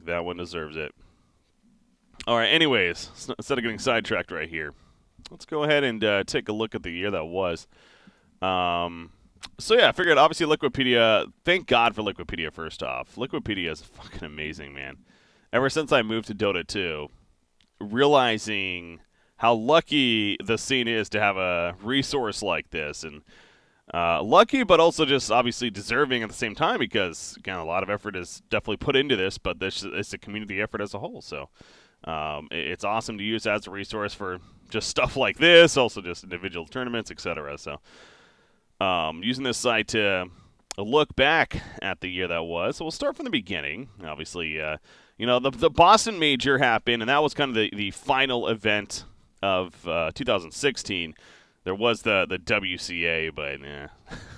That one deserves it. All right, anyways, instead of getting sidetracked right here, let's go ahead and take a look at the year that was. So, yeah, I figured obviously Liquipedia, thank God for Liquipedia first off. Liquipedia is fucking amazing, man. Ever since I moved to Dota 2, realizing how lucky the scene is to have a resource like this, and lucky, but also just obviously deserving at the same time because, again, a lot of effort is definitely put into this, but it's a community effort as a whole, so it's awesome to use as a resource for just stuff like this, also just individual tournaments, etc. So using this site to look back at the year that was. So we'll start from the beginning. Obviously, the Boston Major happened, and that was kind of the final event of 2016. There was the WCA, but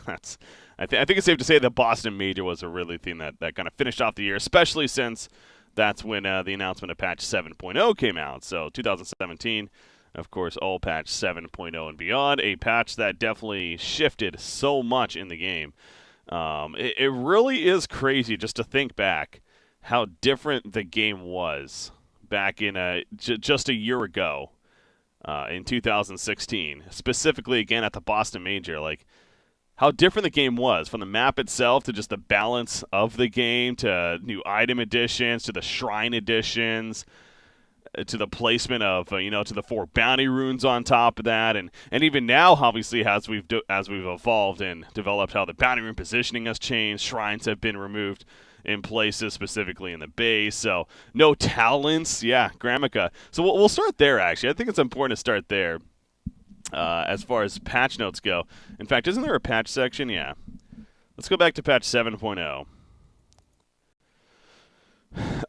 that's. I think it's safe to say the Boston Major was a really thing that kind of finished off the year, especially since that's when the announcement of patch 7.0 came out. So 2017, of course, all patch 7.0 and beyond, a patch that definitely shifted so much in the game. It really is crazy just to think back how different the game was back in just a year ago in 2016, specifically again at the Boston Major. Like, how different the game was, from the map itself to just the balance of the game to new item additions to the shrine additions to the placement of to the 4 bounty runes on top of that, and even now, obviously, as we've evolved and developed, how the bounty rune positioning has changed. Shrines have been removed in places, specifically in the base. So no talents, yeah, Gramica. So we'll start there. Actually, I think it's important to start there. As far as patch notes go. In fact, isn't there a patch section? Yeah. Let's go back to patch 7.0.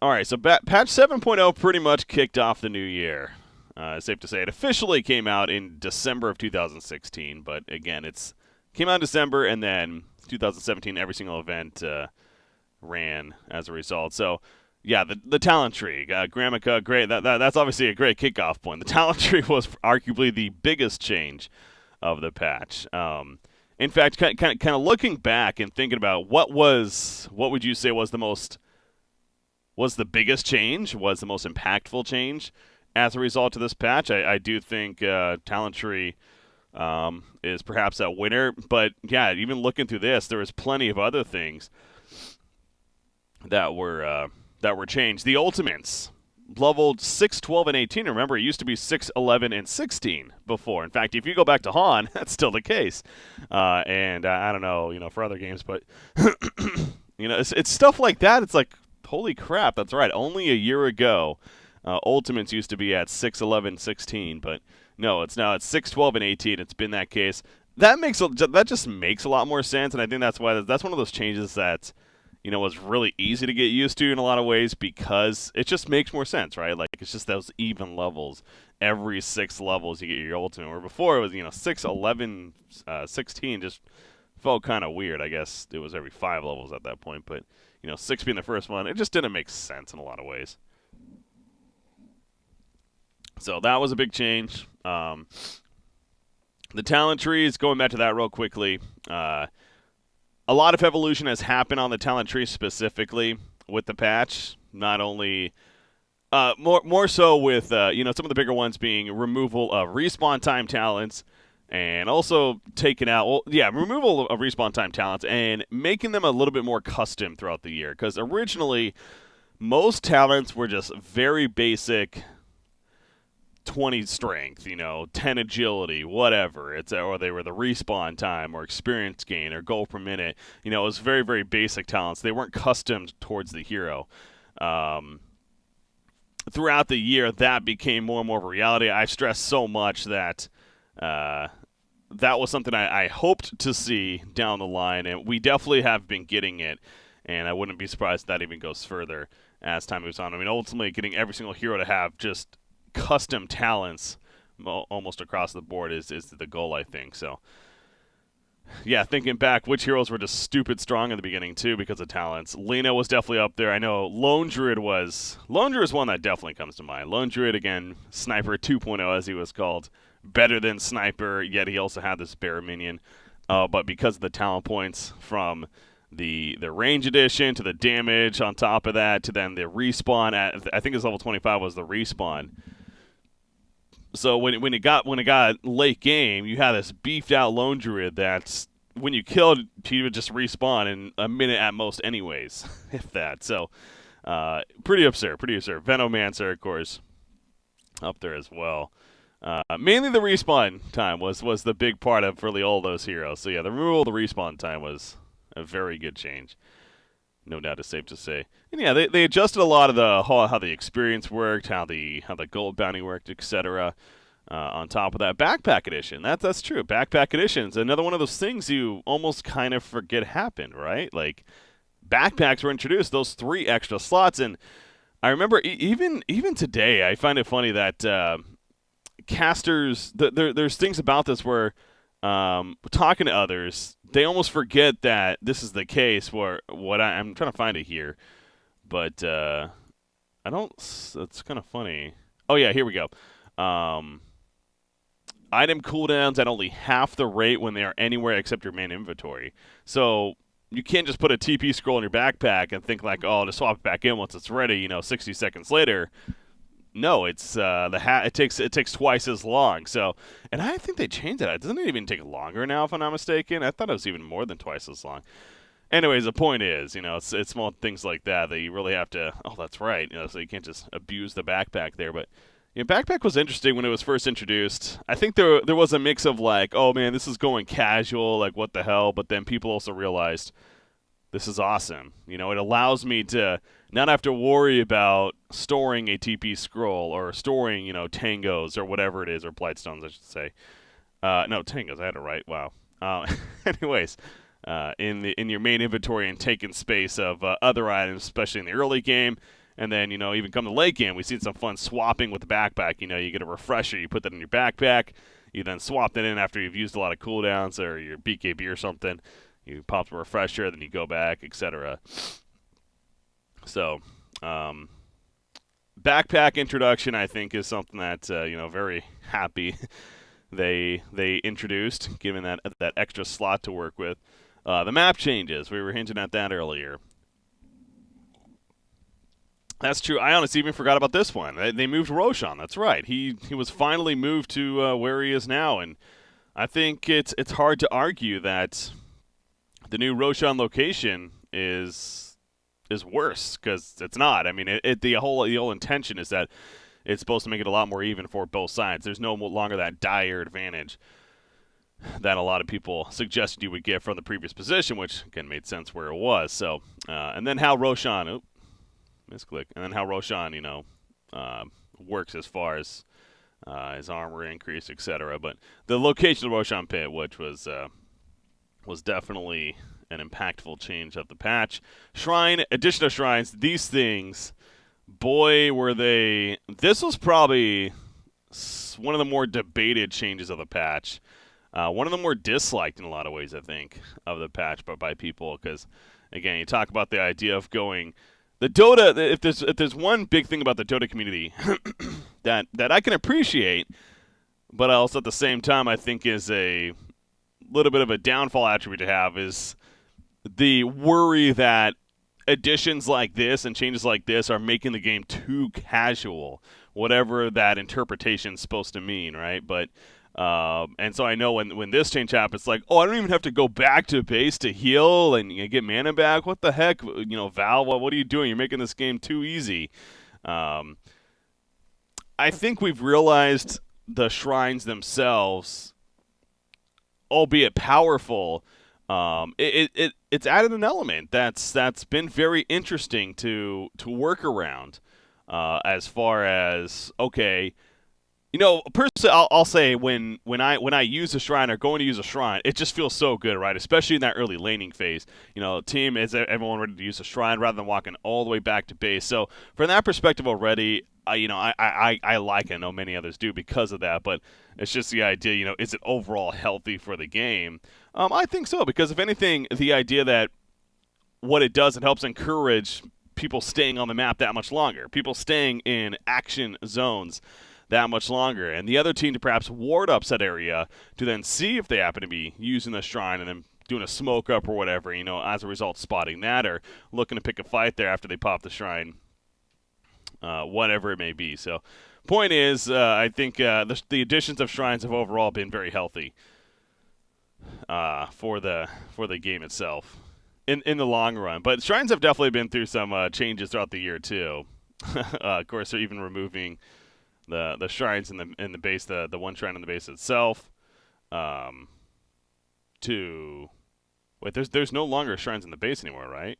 All right, so patch 7.0 pretty much kicked off the new year. It's safe to say it officially came out in December of 2016, but again, it came out in December, and then 2017, every single event ran as a result. So, yeah, the talent tree, Gramica, great. That's obviously a great kickoff point. The talent tree was arguably the biggest change of the patch. In fact, kind of looking back and thinking about what would you say was the biggest change, was the most impactful change as a result of this patch? I do think talent tree is perhaps that winner. But yeah, even looking through this, there was plenty of other things that were changed. The ultimates leveled 6, 12, and 18. Remember, it used to be 6, 11, and 16 before. In fact, if you go back to Han, that's still the case. And I don't know, for other games, but it's stuff like that. It's like, holy crap, that's right. Only a year ago, ultimates used to be at 6, 11, 16, but no, it's now at 6, 12, and 18. It's been that case. That just makes a lot more sense, and I think that's why that's one of those changes that was really easy to get used to in a lot of ways, because it just makes more sense, right? Like, it's just those even levels. Every 6 levels you get your ultimate, where before it was 6, 11, 16 just felt kind of weird. I guess it was every 5 levels at that point, but 6 being the first one, it just didn't make sense in a lot of ways. So that was a big change. The talent trees, going back to that real quickly, a lot of evolution has happened on the talent tree specifically with the patch. Not only more so with some of the bigger ones being removal of respawn time talents, and also removal of respawn time talents and making them a little bit more custom throughout the year. Because originally, most talents were just very basic. 20 strength, 10 agility, whatever. Or they were the respawn time or experience gain or goal per minute. It was very, very basic talents. They weren't custom towards the hero. Throughout the year, that became more and more of a reality. I've stressed so much that that was something I hoped to see down the line, and we definitely have been getting it, and I wouldn't be surprised if that even goes further as time moves on. I mean, ultimately, getting every single hero to have just custom talents almost across the board is the goal, I think. So, yeah, thinking back, which heroes were just stupid strong in the beginning, too, because of talents. Lena was definitely up there. I know Lone Druid is one that definitely comes to mind. Lone Druid, again, Sniper 2.0, as he was called. Better than Sniper, yet he also had this bear minion. But because of the talent points from the range addition to the damage on top of that to then the respawn at I think it's level 25 was the respawn. So when it got late game, you had this beefed out lone druid that's when you killed, he would just respawn in a minute at most, anyways, if that. So pretty absurd. Venomancer, of course, up there as well. Mainly the respawn time was the big part of really all those heroes. So yeah, the removal of the respawn time was a very good change. No doubt, it's safe to say. And yeah, they adjusted a lot of the how the experience worked, how the gold bounty worked, etc. On top of that, backpack edition. That's true. Backpack edition is another one of those things you almost kind of forget happened, right? Like backpacks were introduced, those 3 extra slots, and I remember even today, I find it funny that casters. There's things about this where talking to others, they almost forget that this is the case. Where I'm trying to find it here, but I don't. It's kind of funny. Oh yeah, here we go. Item cooldowns at only half the rate when they are anywhere except your main inventory. So you can't just put a TP scroll in your backpack and think like, oh, to swap it back in once it's ready. 60 seconds later. No, it's it takes twice as long. So, and I think they changed that. Doesn't it even take longer now, if I'm not mistaken? I thought it was even more than twice as long. Anyways, the point is, it's small things like that you really have to. Oh, that's right. So you can't just abuse the backpack there. But backpack was interesting when it was first introduced. I think there was a mix of like, oh man, this is going casual, like what the hell. But then people also realized this is awesome. It allows me to not have to worry about storing a TP scroll or storing, tangos or whatever it is, or blightstones, I should say. No, tangos, I had it right. Wow. Anyways, in your main inventory and taking space of other items, especially in the early game. And then, even come to late game, we've seen some fun swapping with the backpack. You get a refresher, you put that in your backpack, you then swap that in after you've used a lot of cooldowns or your BKB or something. You pop the refresher, then you go back, etc. So, backpack introduction, I think, is something that very happy they introduced, given that extra slot to work with. The map changes, we were hinting at that earlier. That's true. I honestly even forgot about this one. They moved Roshan. That's right. He was finally moved to where he is now, and I think it's hard to argue that the new Roshan location is worse, because it's not. I mean, the whole intention is that it's supposed to make it a lot more even for both sides. There's no longer that dire advantage that a lot of people suggested you would get from the previous position, which again made sense where it was. So, and then how Roshan, misclick, and then how Roshan, works as far as his armor increase, etc. But the location of Roshan Pit, which was definitely an impactful change of the patch. Shrine, addition of shrines, these things, boy, were they. This was probably one of the more debated changes of the patch. One of the more disliked in a lot of ways, I think, of the patch, but by people, because again, you talk about the idea of going. The Dota, if there's one big thing about the Dota community that I can appreciate, but also at the same time I think is a little bit of a downfall attribute to have, is the worry that additions like this and changes like this are making the game too casual, whatever that interpretation's supposed to mean, right? But and so I know when this change happens, it's like, oh, I don't even have to go back to base to heal and get mana back. What the heck, Val? What are you doing? You're making this game too easy. I think we've realized the shrines themselves, albeit powerful, it's added an element that's been very interesting to work around. As far as, okay. Personally, I'll say when I use a shrine or going to use a shrine, it just feels so good, right? Especially in that early laning phase. Team, is everyone ready to use a shrine rather than walking all the way back to base? So from that perspective already, I like it. I know many others do because of that, but it's just the idea, is it overall healthy for the game? I think so, because if anything, the idea that what it does, it helps encourage people staying on the map that much longer, people staying in action zones that much longer, and the other team to perhaps ward up said area to then see if they happen to be using the shrine and then doing a smoke up or whatever, as a result spotting that or looking to pick a fight there after they pop the shrine, whatever it may be. So point is, I think the additions of shrines have overall been very healthy for the game itself in the long run. But shrines have definitely been through some changes throughout the year too. Of course, they're even removing the shrines in the base, the one shrine in the base itself. There's no longer shrines in the base anymore, right?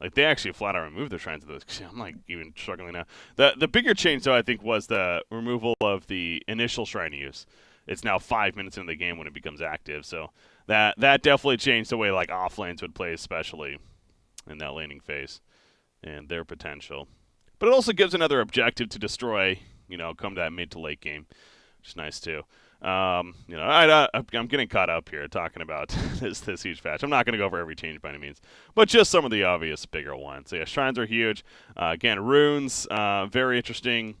Like, they actually flat out removed the shrines of those. I'm like even struggling now. The bigger change, though, I think, was the removal of the initial shrine use. It's now 5 minutes into the game when it becomes active. So that definitely changed the way like off lanes would play, especially in that laning phase and their potential. But it also gives another objective to destroy, come that mid to late game, which is nice too. I'm getting caught up here talking about this huge patch. I'm not going to go over every change by any means, but just some of the obvious bigger ones. So yeah, shrines are huge. Again, runes, very interesting.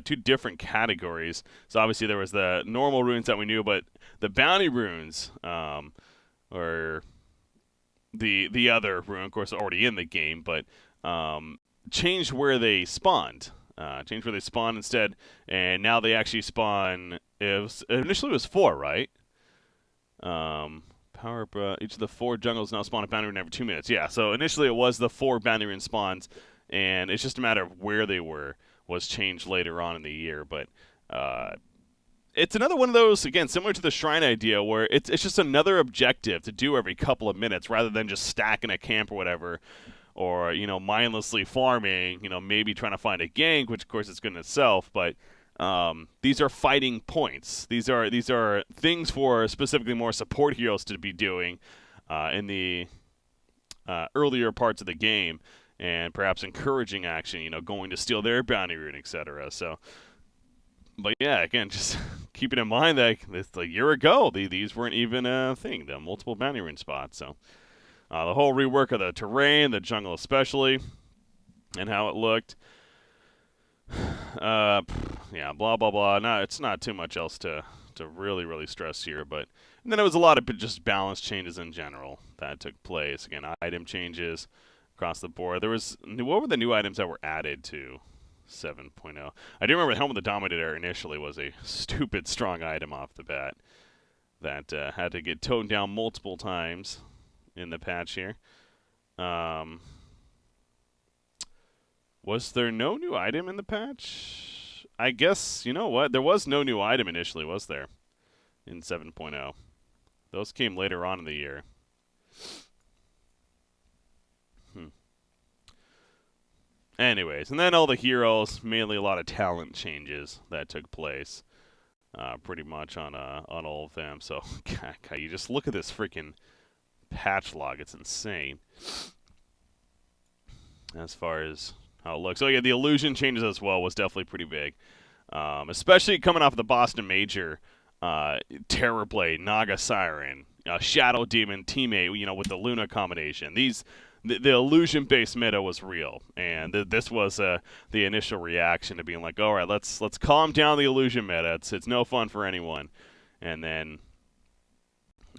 Two different categories. So obviously there was the normal runes that we knew, but the bounty runes, or the other rune, of course, already in the game, but changed where they spawned. Changed where they spawn instead, and now they actually spawn. Initially it was 4, right? Each of the 4 jungles now spawn a bounty rune every 2 minutes. Yeah, so initially it was the 4 bounty rune spawns, and it's just a matter of where they was changed later on in the year. But it's another one of those, again, similar to the shrine idea, where it's just another objective to do every couple of minutes rather than just stacking a camp or whatever. Or, mindlessly farming, maybe trying to find a gank, which of course is good in itself, but these are fighting points. These are things for specifically more support heroes to be doing in the earlier parts of the game, and perhaps encouraging action, going to steal their bounty rune, etc. So, but yeah, again, just keeping in mind that a year ago, these weren't even a thing, the multiple bounty rune spots, so... the whole rework of the terrain, the jungle especially, and how it looked. Yeah, blah, blah, blah. No, it's not too much else to really, really stress here. And then it was a lot of just balance changes in general that took place. Again, item changes across the board. What were the new items that were added to 7.0? I do remember the Helm of the Dominator initially was a stupid strong item off the bat that had to get toned down multiple times in the patch here. Was there no new item in the patch? I guess, you know what? There was no new item initially, was there? In 7.0. Those came later on in the year. Anyways, and then all the heroes, mainly a lot of talent changes that took place. Pretty much on all of them. So, God, you just look at this freaking patch log. It's insane as far as how it looks. So yeah, the illusion changes as well was definitely pretty big, especially coming off of the Boston Major. Terrorblade, Naga Siren, Shadow Demon teammate, with the Luna combination. The illusion based meta was real, and this was the initial reaction to being like, all right, let's calm down the illusion meta. It's no fun for anyone. And then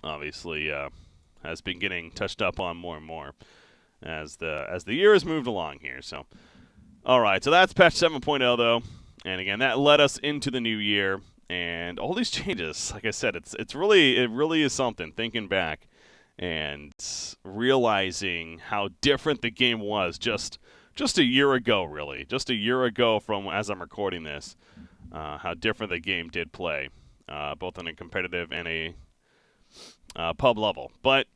obviously has been getting touched up on more and more as the year has moved along here. So, all right, so that's patch 7.0 though, and again that led us into the new year, and all these changes. Like I said, it really is something. Thinking back and realizing how different the game was just a year ago, really, just a year ago from as I'm recording this, how different the game did play, both on a competitive and a pub level. But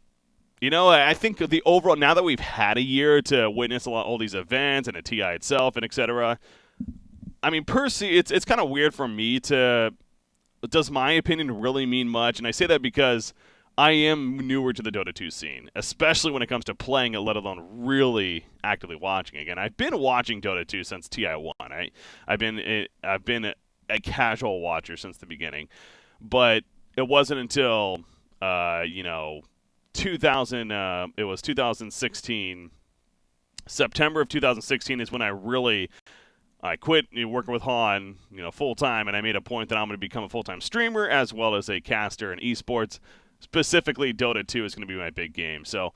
I think the overall, now that we've had a year to witness all these events and a TI itself and etc., I mean, personally, it's kind of weird for me to. Does my opinion really mean much? And I say that because I am newer to the Dota 2 scene, especially when it comes to playing it, let alone really actively watching. Again, I've been watching Dota 2 since TI1. I've been a casual watcher since the beginning, but it wasn't until 2000. It was 2016. September of 2016 is when I quit working with Han, full time, and I made a point that I'm going to become a full-time streamer as well as a caster in esports. specifically Dota 2 is going to be my big game. So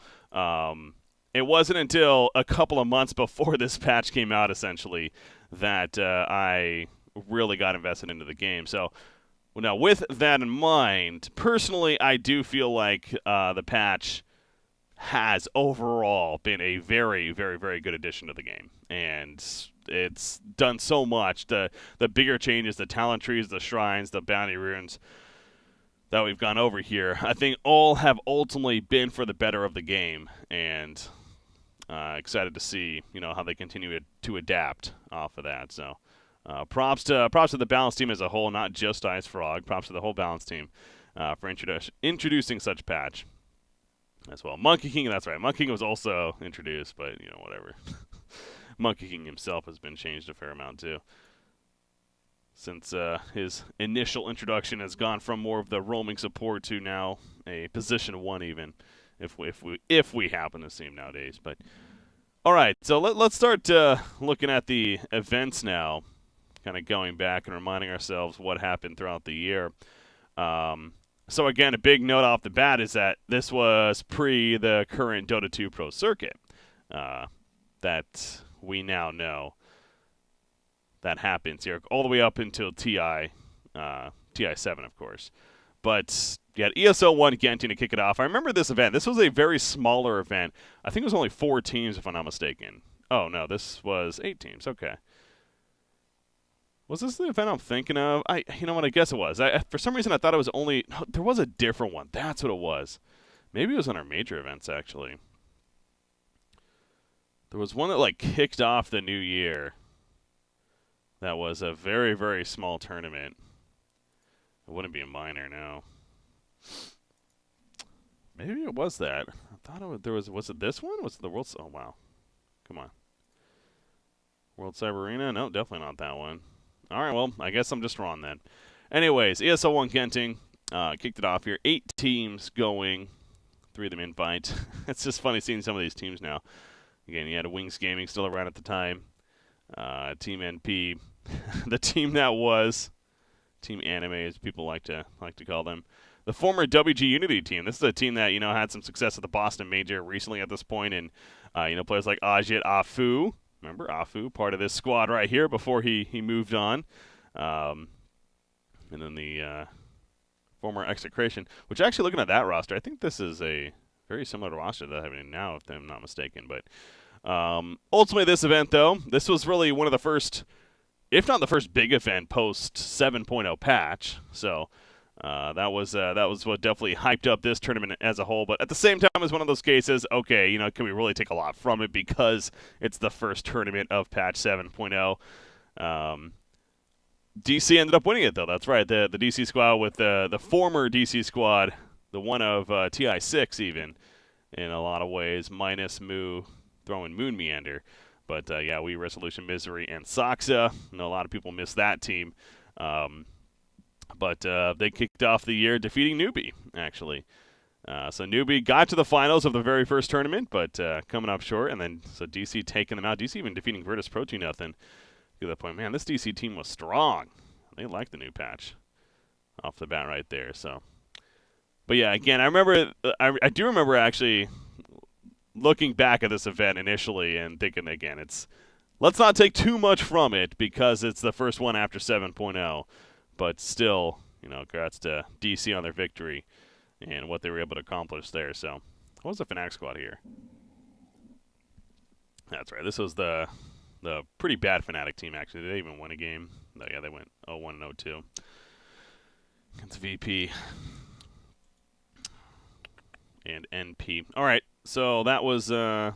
it wasn't until a couple of months before this patch came out, essentially, that I really got invested into the game. So now, with that in mind, personally, I do feel like the patch has overall been a very, very, very good addition to the game. And it's done so much. The bigger changes, the talent trees, the shrines, the bounty runes that we've gone over here, I think all have ultimately been for the better of the game. And excited to see, how they continue to adapt off of that. So props to the balance team as a whole, not just Ice Frog. Props to the whole balance team for introducing such patch as well. Monkey King, that's right. Monkey King was also introduced, but whatever. Monkey King himself has been changed a fair amount too, since his initial introduction has gone from more of the roaming support to now a position 1 even, if we happen to see him nowadays. But all right, so let's start looking at the events now, kind of going back and reminding ourselves what happened throughout the year. So again, a big note off the bat is that this was pre the current Dota 2 Pro Circuit that we now know that happens here, all the way up until TI 7, of course. But you had ESO 1 Genting to kick it off. I remember this event. This was a very smaller event. I think it was only 4 teams, if I'm not mistaken. Oh, no, this was 8 teams. Okay. Was this the event I'm thinking of? You know what? I guess it was. For some reason, I thought it was only... No, there was a different one. That's what it was. Maybe it was on our major events, actually. There was one that, kicked off the new year. That was a very, very small tournament. It wouldn't be a minor, no. Maybe it was that. I thought was it this one? Was it the World... Oh, wow. Come on. World Cyber Arena? No, definitely not that one. All right, well, I guess I'm just wrong then. Anyways, ESO 1 Genting kicked it off here. 8 teams going. 3 of them invite. It's just funny seeing some of these teams now. Again, you had Wings Gaming still around at the time. Team NP. The team that was Team Anime, as people like to call them. The former WG Unity team. This is a team that, had some success at the Boston Major recently at this point. And, players like Ajit Afu. Remember, Afu, part of this squad right here before he moved on. And then the former Execration, which actually looking at that roster, I think this is a very similar roster that I have now, if I'm not mistaken. But ultimately this event, though, this was really one of the first, if not the first big event post 7.0 patch. So that was what definitely hyped up this tournament as a whole. But at the same time, it's one of those cases, okay, can we really take a lot from it because it's the first tournament of patch 7.0. DC ended up winning it, though. That's right. The DC squad with the former DC squad, the one of TI6 even, in a lot of ways, minus Moo throwing Moon Meander. But, yeah, we Resolution Misery and Soxa. I know a lot of people miss that team. But they kicked off the year defeating Newbie, actually. So Newbie got to the finals of the very first tournament, but coming up short. And then so DC taking them out. DC even defeating Virtus Pro 2-0. At that point, man, this DC team was strong. They liked the new patch off the bat right there. So, but yeah, again, I do remember actually looking back at this event initially and thinking, again, let's not take too much from it because it's the first one after 7.0. But still, congrats to DC on their victory and what they were able to accomplish there. So, what was the Fnatic squad here? That's right. This was the pretty bad Fnatic team, actually. Did they even win a game? No, yeah, they went 0-1 and 0-2 against VP and NP. All right, so that was ESO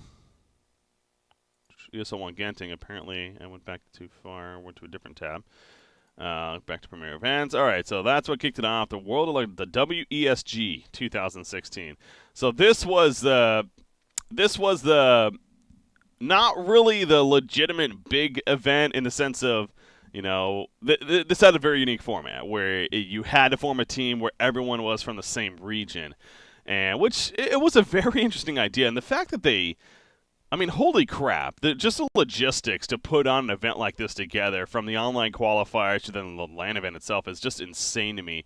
1 Genting. Apparently, I went back too far. Went to a different tab. Back to Premier Events. All right, so that's what kicked it off. The the WESG 2016. So this was the not really the legitimate big event in the sense of, this had a very unique format where you had to form a team where everyone was from the same region, and which it was a very interesting idea. And the fact that holy crap, just the logistics to put on an event like this together, from the online qualifiers to then the LAN event itself, is just insane to me.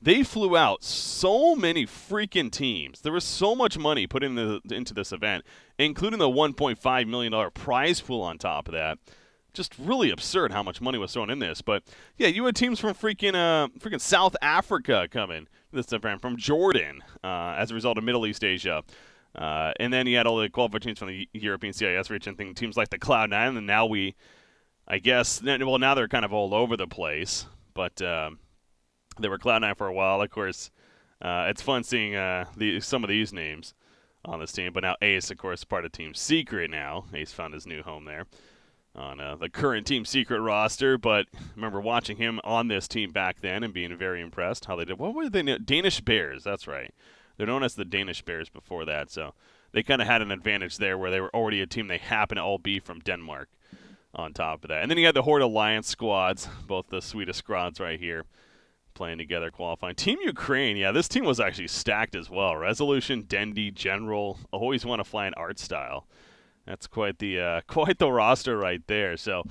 They flew out so many freaking teams. There was so much money put into this event, including the $1.5 million prize pool on top of that. Just really absurd how much money was thrown in this. But yeah, you had teams from freaking South Africa coming to this event, from Jordan, as a result of Middle East Asia. And then you had all the qualified teams from the European CIS region, teams like the Cloud9, and now now they're kind of all over the place. But they were Cloud9 for a while. Of course, it's fun seeing some of these names on this team. But now Ace, of course, part of Team Secret now. Ace found his new home there on the current Team Secret roster. But I remember watching him on this team back then and being very impressed how they did. What were they? Danish Bears, that's right. They're known as the Danish Bears before that. So they kind of had an advantage there where they were already a team. They happened to all be from Denmark on top of that. And then you had the Horde Alliance squads, both the Swedish squads right here, playing together, qualifying. Team Ukraine, yeah, this team was actually stacked as well. Resolution, Dendy, General, always want to fly an art style. That's quite the roster right there. So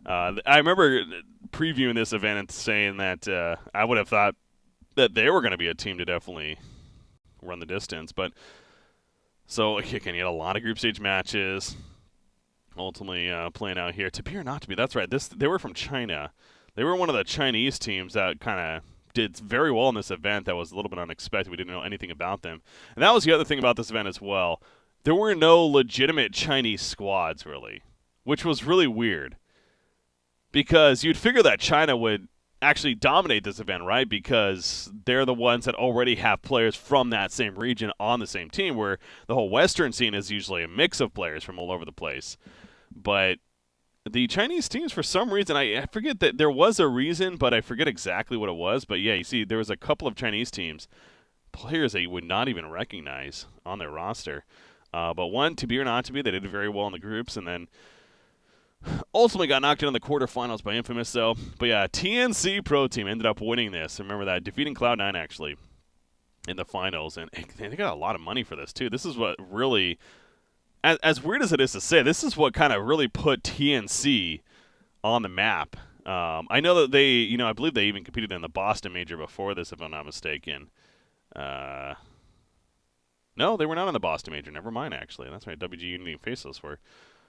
I remember previewing this event and saying that I would have thought that they were going to be a team to definitely run the distance. But so again, you had a lot of group stage matches. Ultimately playing out here. To be or not to be, that's right. They were from China. They were one of the Chinese teams that kind of did very well in this event. That was a little bit unexpected. We didn't know anything about them. And that was the other thing about this event as well. There were no legitimate Chinese squads, really, which was really weird. Because you'd figure that China would actually dominate this event, right? Because they're the ones that already have players from that same region on the same team, where the whole Western scene is usually a mix of players from all over the place. But the Chinese teams, for some reason, I forget that there was a reason, but I forget exactly what it was. But yeah, you see, there was a couple of Chinese teams, players that you would not even recognize on their roster. But one, to be or not to be, they did very well in the groups, and then ultimately got knocked out in the quarterfinals by Infamous, though. But yeah, TNC Pro Team ended up winning this. Remember that, defeating Cloud9, actually, in the finals. And they got a lot of money for this, too. This is what really, as weird as it is to say, this is what kind of really put TNC on the map. I know that I believe they even competed in the Boston Major before this, if I'm not mistaken. No, they were not in the Boston Major. Never mind, actually. That's right. WG Unity and Faceless were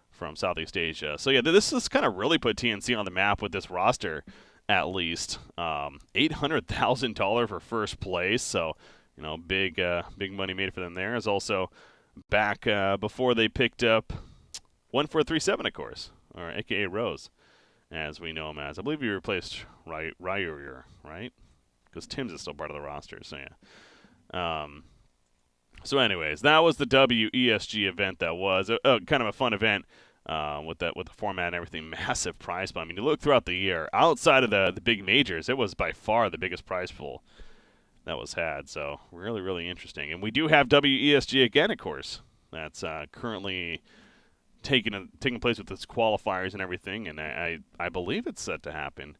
from Southeast Asia. So, yeah, this has kind of really put TNC on the map with this roster, at least. $800,000 for first place. So, big money made for them there. Is also back before they picked up 1437, of course, or a.k.a. Rose, as we know him as. I believe he replaced Ryurier, right? Because Tim's is still part of the roster, so yeah. So anyways, that was the WESG event. That was kind of a fun event with the format and everything. Massive prize pool. I mean, you look throughout the year, outside of the big majors, it was by far the biggest prize pool that was had. So really, really interesting. And we do have WESG again, of course. That's currently taking place with its qualifiers and everything. And I believe it's set to happen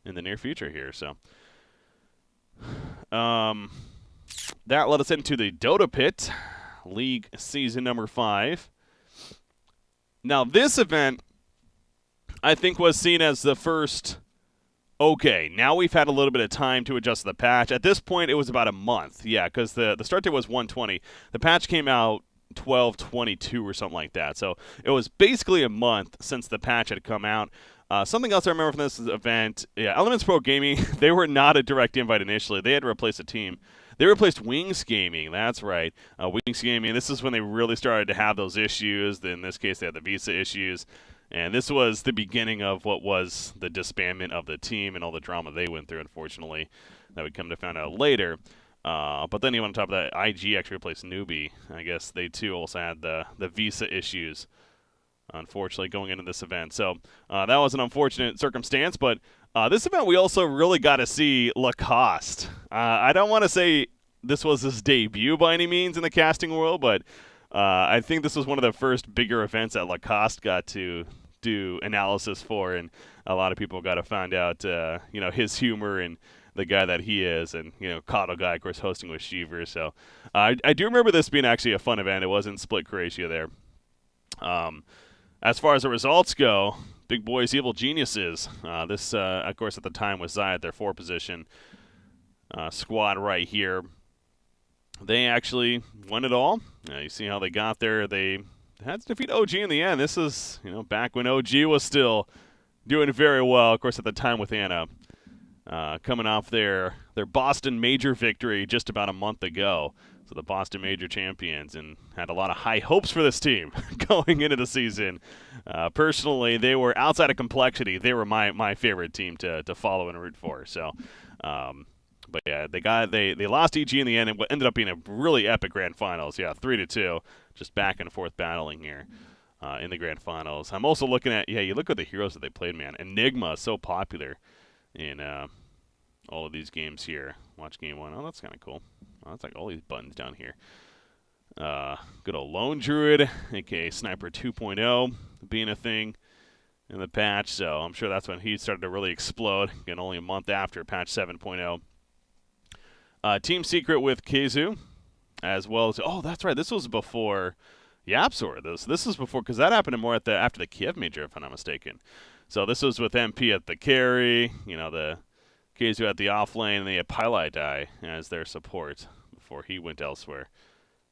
in the near future here. So that led us into the Dota Pit League Season number 5. Now, this event, I think, was seen as the first, okay, now we've had a little bit of time to adjust the patch. At this point, it was about a month. Yeah, because the start date was 1/20. The patch came out 12/22 or something like that. So it was basically a month since the patch had come out. Something else I remember from this event, yeah, Elements Pro Gaming, they were not a direct invite initially. They had to replace a team. They replaced Wings Gaming, that's right. Wings Gaming, this is when they really started to have those issues. In this case, they had the visa issues. And this was the beginning of what was the disbandment of the team and all the drama they went through, unfortunately, that would come to find out later. But then even on top of that, IG actually replaced Newbie. I guess they, too, also had the visa issues, unfortunately, going into this event. So that was an unfortunate circumstance, but this event we also really got to see Lacoste. I don't want to say this was his debut by any means in the casting world, but I think this was one of the first bigger events that Lacoste got to do analysis for, and a lot of people got to find out, his humor and the guy that he is, and, Coddle Guy, of course, hosting with Sheever. So I do remember this being actually a fun event. It was in Split, Croatia there. As far as the results go, Big Boys Evil Geniuses. This, of course, at the time was Zai at their 4 position. squad right here. They actually won it all. You see how they got there. They had to defeat OG in the end. This is, back when OG was still doing very well, of course, at the time with Anna. Coming off their Boston Major victory just about a month ago. So the Boston Major champions, and had a lot of high hopes for this team going into the season. Personally, they were, outside of complexity, they were my favorite team to follow and root for. So, but yeah, they lost EG in the end, and what ended up being a really epic grand finals. Yeah, 3-2, just back and forth battling here in the grand finals. I'm also looking at, you look at the heroes that they played, man. Enigma is so popular in all of these games here. Watch game 1. Oh, that's kind of cool. Oh, that's like all these buttons down here. Good old Lone Druid, aka Sniper 2.0, being a thing in the patch. So I'm sure that's when he started to really explode. Again, only a month after patch 7.0. Team Secret with Keizu, as well as, oh, that's right. This was before Yapzor. This was before, because that happened more after the Kiev Major, if I'm not mistaken. So this was with MP at the carry, the Keizu at the off lane, and they had Pylai Die as their support before he went elsewhere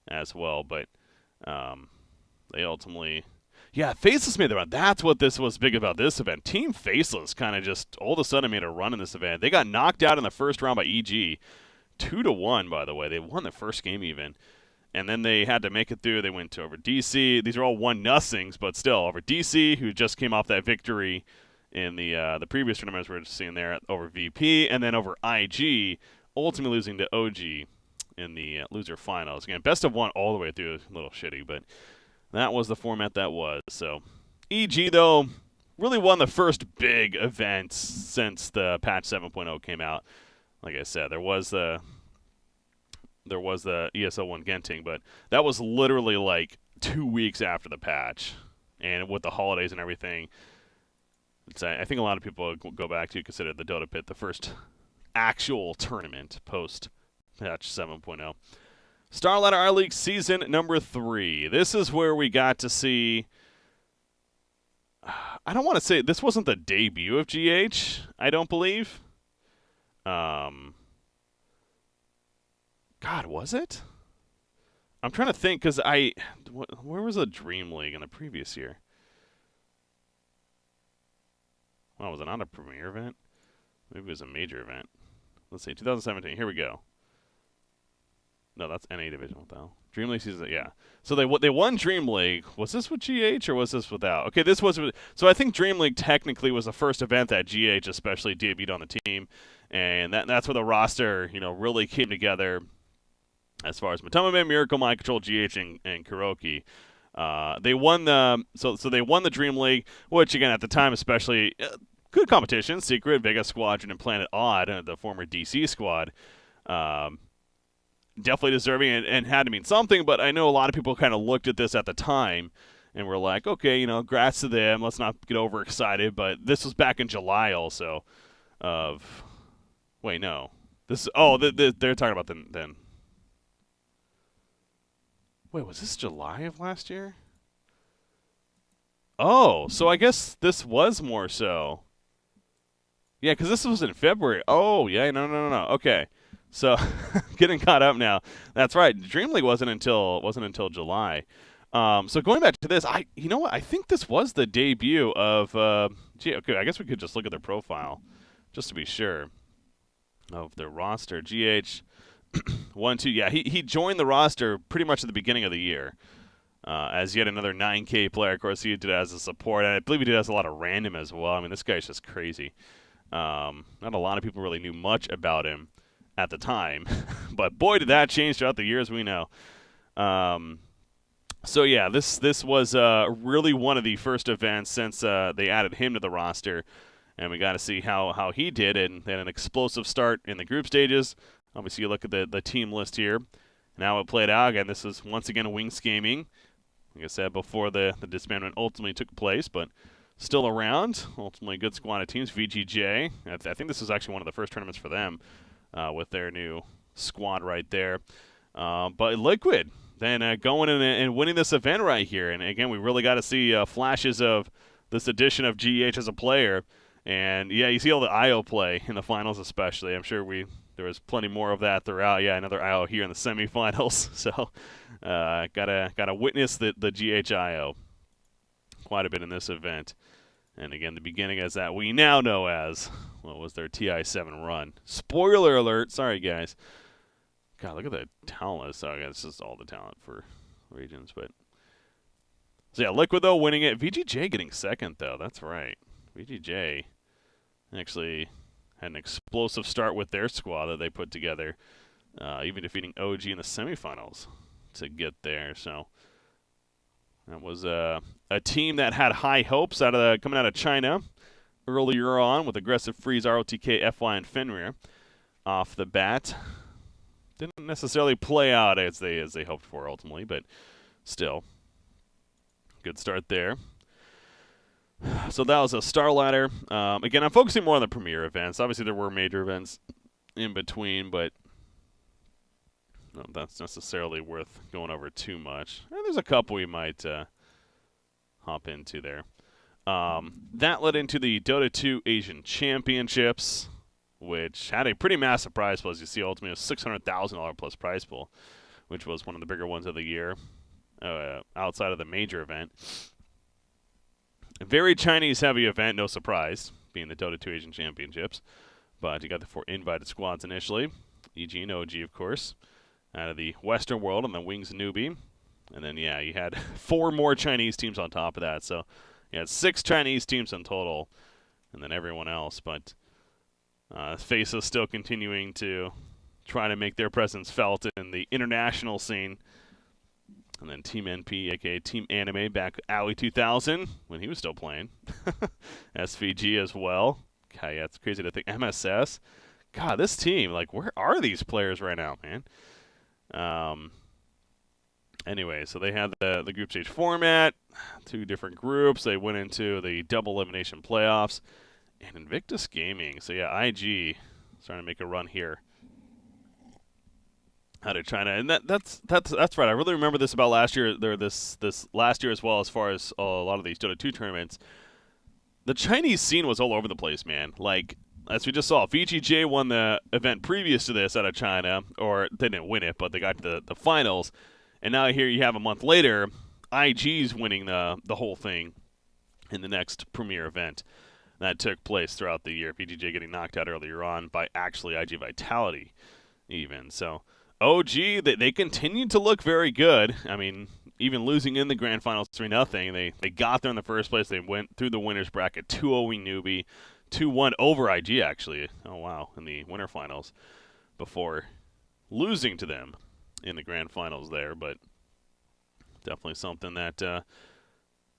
as well. But they ultimately, Faceless made the run. That's what this was big about this event. Team Faceless kind of just all of a sudden made a run in this event. They got knocked out in the first round by EG, 2-1, by the way. They won the first game even. And then they had to make it through. They went over DC. These are all 1-0s, but still over DC, who just came off that victory in the previous tournaments we were just seeing there, over VP, and then over IG, ultimately losing to OG in the loser finals. Again, best of 1 all the way through. A little shitty, but that was the format that was. So EG, though, really won the first big event since the patch 7.0 came out. Like I said, there was the ESL 1 Genting, but that was literally like 2 weeks after the patch, and with the holidays and everything. I think a lot of people go back to consider the Dota Pit the first actual tournament post patch 7.0. Starlight R League season number 3. This is where we got to see, I don't want to say, this wasn't the debut of GH, I don't believe. God, was it? I'm trying to think, because where was the Dream League in the previous year? Well, was it not a premier event? Maybe it was a major event. Let's see, 2017. Here we go. No, that's NA Division. What the hell? Dream League season, yeah. So they won Dream League. Was this with GH or was this without? Okay, this was. So I think Dream League technically was the first event that GH especially debuted on the team, and that's where the roster, really came together. As far as Matomame, Miracle, Mind Control, GH, and Kuroki. They won they won the Dream League, which again at the time especially good competition. Secret, Vega Squadron, and Planet Odd, the former DC squad, definitely deserving and had to mean something. But I know a lot of people kind of looked at this at the time and were like, okay, congrats to them. Let's not get overexcited. But this was back in July also. They're talking about then. Wait, was this July of last year? Oh, so I guess this was more so. Yeah, because this was in February. Oh, yeah, no. Okay, so getting caught up now. That's right. Dream League wasn't until July. So going back to this, I think this was the debut of. Okay, I guess we could just look at their profile, just to be sure, of their roster. GH. 1-2, yeah, he joined the roster pretty much at the beginning of the year as yet another 9K player. Of course, he did it as a support, and I believe he did as a lot of random as well. I mean, this guy's just crazy. Not a lot of people really knew much about him at the time, but boy, did that change throughout the years, we know. So yeah, this was really one of the first events since they added him to the roster, and we got to see how he did, and then an explosive start in the group stages. Obviously, you look at the team list here, and how it played out. Again, this is once again Wings Gaming. Like I said before, the disbandment ultimately took place, but still around. Ultimately, a good squad of teams. VGJ. I think this is actually one of the first tournaments for them with their new squad right there. But Liquid then going in and winning this event right here. And again, we really got to see flashes of this edition of GH as a player. And yeah, you see all the IO play in the finals, especially. I'm sure we there was plenty more of that throughout. Yeah, another IO here in the semifinals. So gotta witness the GHIO quite a bit in this event. And again, the beginning as that we now know as what was their TI7 run. Spoiler alert! Sorry guys. God, look at the talent list. Oh, yeah, it's just all the talent for regions, but. So yeah, Liquid though winning it. VGJ getting second though. That's right. VGJ actually had an explosive start with their squad that they put together, even defeating OG in the semifinals to get there. So that was a team that had high hopes coming out of China earlier on with aggressive freeze, ROTK, FY, and Fenrir off the bat. Didn't necessarily play out as they hoped for ultimately, but still. Good start there. So that was a star ladder. Again, I'm focusing more on the premier events. Obviously, there were major events in between, but that's necessarily worth going over too much. And there's a couple we might hop into there. That led into the Dota 2 Asian Championships, which had a pretty massive prize pool. As you see, ultimately a $600,000 plus prize pool, which was one of the bigger ones of the year. Outside of the major event. A very Chinese-heavy event, no surprise, being the Dota 2 Asian Championships. But you got the 4 invited squads initially. EG and OG, of course, out of the Western world, and then Wings and Newbie. And then, yeah, you had 4 more Chinese teams on top of that. So you had 6 Chinese teams in total, and then everyone else. But FaZe is still continuing to try to make their presence felt in the international scene. And then Team NP, aka Team Anime, back Alley 2000 when he was still playing. SVG as well. God, yeah, it's crazy to think. MSS. God, this team, like, where are these players right now, man? Anyway, so they had the group stage format, 2 different groups. They went into the double elimination playoffs. And Invictus Gaming. So, yeah, IG starting to make a run here out of China, and that's right. I really remember this about last year. This last year as well, as far as a lot of these Dota 2 tournaments. The Chinese scene was all over the place, man. Like, as we just saw, VGJ won the event previous to this out of China, or they didn't win it, but they got to the finals. And now here you have a month later, IG's winning the whole thing in the next premier event that took place throughout the year. VGJ getting knocked out earlier on by actually IG Vitality, even so. OG, they continued to look very good. I mean, even losing in the grand finals 3-0, they got there in the first place. They went through the winners bracket, 2-0 Newbie, 2-1 over IG actually. Oh wow, in the winter finals before losing to them in the grand finals there. But definitely something that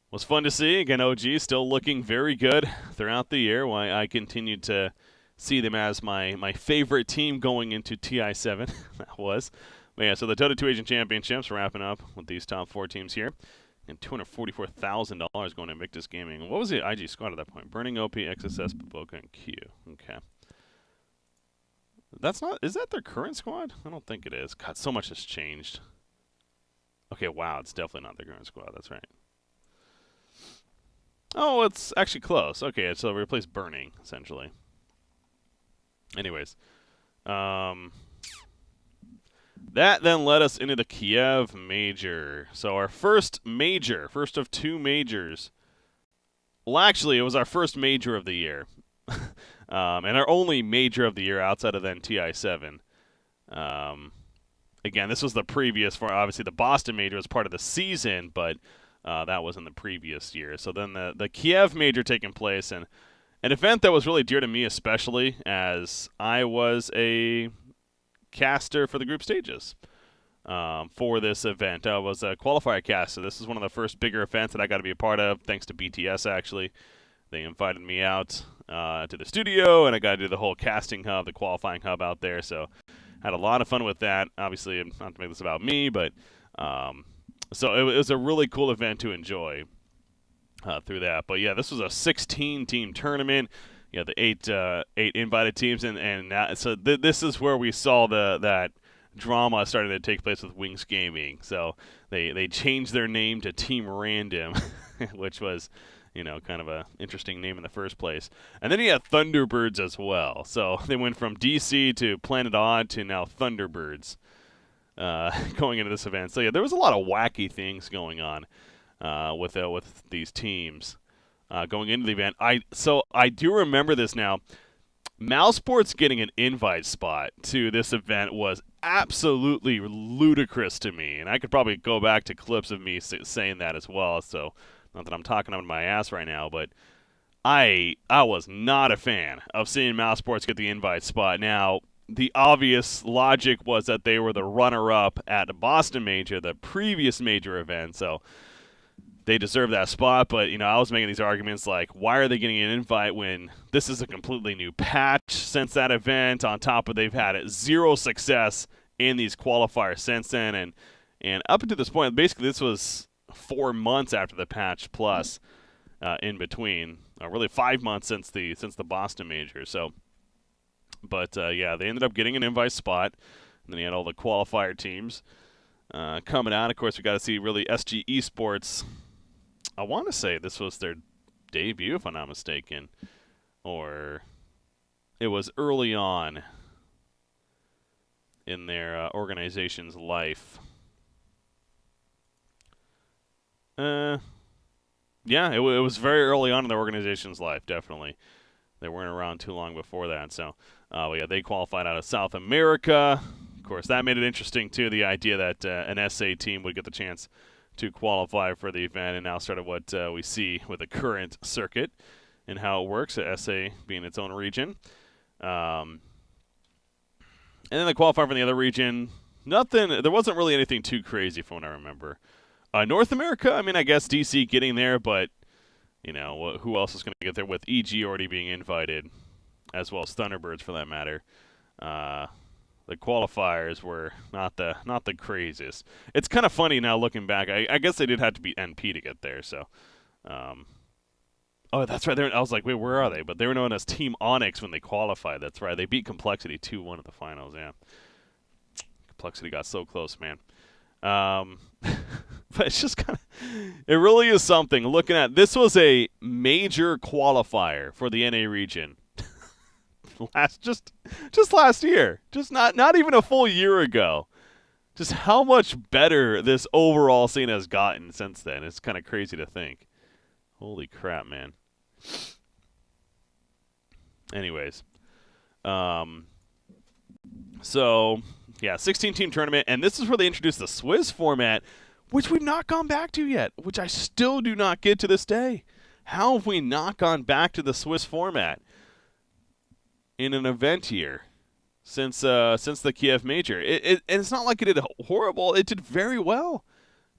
was fun to see. Again, OG still looking very good throughout the year. Why I continued to see them as my favorite team going into TI7. That was. But yeah, so the Dota 2 Asian Championships wrapping up with these top 4 teams here. And $244,000 going to Invictus Gaming. What was the IG squad at that point? Burning, OP, XSS, Baboka, and Q. Okay. That's not... Is that their current squad? I don't think it is. God, so much has changed. Okay, wow. It's definitely not their current squad. That's right. Oh, it's actually close. Okay, so replace Burning, essentially. Anyways, that then led us into the Kiev Major. So our first of 2 majors. Well, actually, it was our first major of the year. And our only major of the year outside of then TI7. Again, this was the previous for, obviously, the Boston Major was part of the season, but that was in the previous year. So then the Kiev Major taking place, and an event that was really dear to me, especially as I was a caster for the group stages for this event. I was a qualifier caster. This is one of the first bigger events that I got to be a part of, thanks to BTS, actually. They invited me out to the studio, and I got to do the whole casting hub, the qualifying hub out there. So had a lot of fun with that. Obviously, not to make this about me, but so it was a really cool event to enjoy. Through that, but yeah, this was a 16-team tournament. You had the 8 invited teams, and so this is where we saw that drama starting to take place with Wings Gaming. So they changed their name to Team Random, which was kind of a interesting name in the first place. And then you had Thunderbirds as well. So they went from DC to Planet Odd to now Thunderbirds going into this event. So yeah, there was a lot of wacky things going on with these teams going into the event. I do remember this now. Mousesports getting an invite spot to this event was absolutely ludicrous to me, and I could probably go back to clips of me saying that as well. So, not that I'm talking on my ass right now, but I was not a fan of seeing Mousesports get the invite spot. Now, the obvious logic was that they were the runner-up at the Boston Major, the previous major event, so they deserve that spot, but I was making these arguments like, why are they getting an invite when this is a completely new patch since that event? On top of they've had zero success in these qualifiers since then, and up until this point, basically this was 4 months after the patch plus in between, really 5 months since the Boston Major. So, but yeah, they ended up getting an invite spot, and then you had all the qualifier teams coming out. Of course, we got to see really SG Esports. I want to say this was their debut, if I'm not mistaken, or it was early on in their organization's life. Yeah, it was very early on in their organization's life, definitely. They weren't around too long before that. So, yeah, they qualified out of South America. Of course, that made it interesting, too, the idea that an SA team would get the chance to qualify for the event, and now started what we see with the current circuit and how it works, SA being its own region. And then the qualifier from the other region, there wasn't really anything too crazy from what I remember. North America, I mean, I guess DC getting there, but, who else is going to get there with EG already being invited, as well as Thunderbirds for that matter. The qualifiers were not the craziest. It's kind of funny now looking back. I guess they did have to beat NP to get there. So, oh, that's right. I was like, wait, where are they? But they were known as Team Onyx when they qualified. That's right. They beat Complexity 2-1 at the finals. Yeah, Complexity got so close, man. But it's just kind of, it really is something. Looking at this was a major qualifier for the NA region. Just last year, just not even a full year ago. Just how much better this overall scene has gotten since then. It's kind of crazy to think. Holy crap, man. Anyways, so yeah, 16-team tournament, and this is where they introduced the Swiss format, which we've not gone back to yet, which I still do not get to this day. How have we not gone back to the Swiss format in an event here since the Kiev Major? And it's not like it did horrible. It did very well.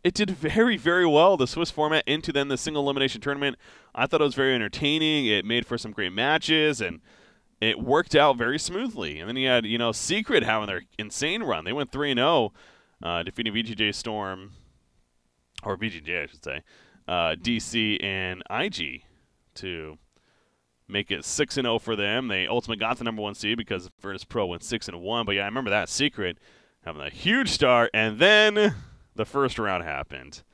It did very, very well, the Swiss format, into then the single elimination tournament. I thought it was very entertaining. It made for some great matches, and it worked out very smoothly. And then you had, Secret having their insane run. They went 3-0, defeating VGJ Storm, or VGJ, I should say, DC and IG to make it 6-0 for them. They ultimately got the number 1 seed because Virtus Pro went 6-1. But yeah, I remember that. Secret having a huge start, and then the first round happened.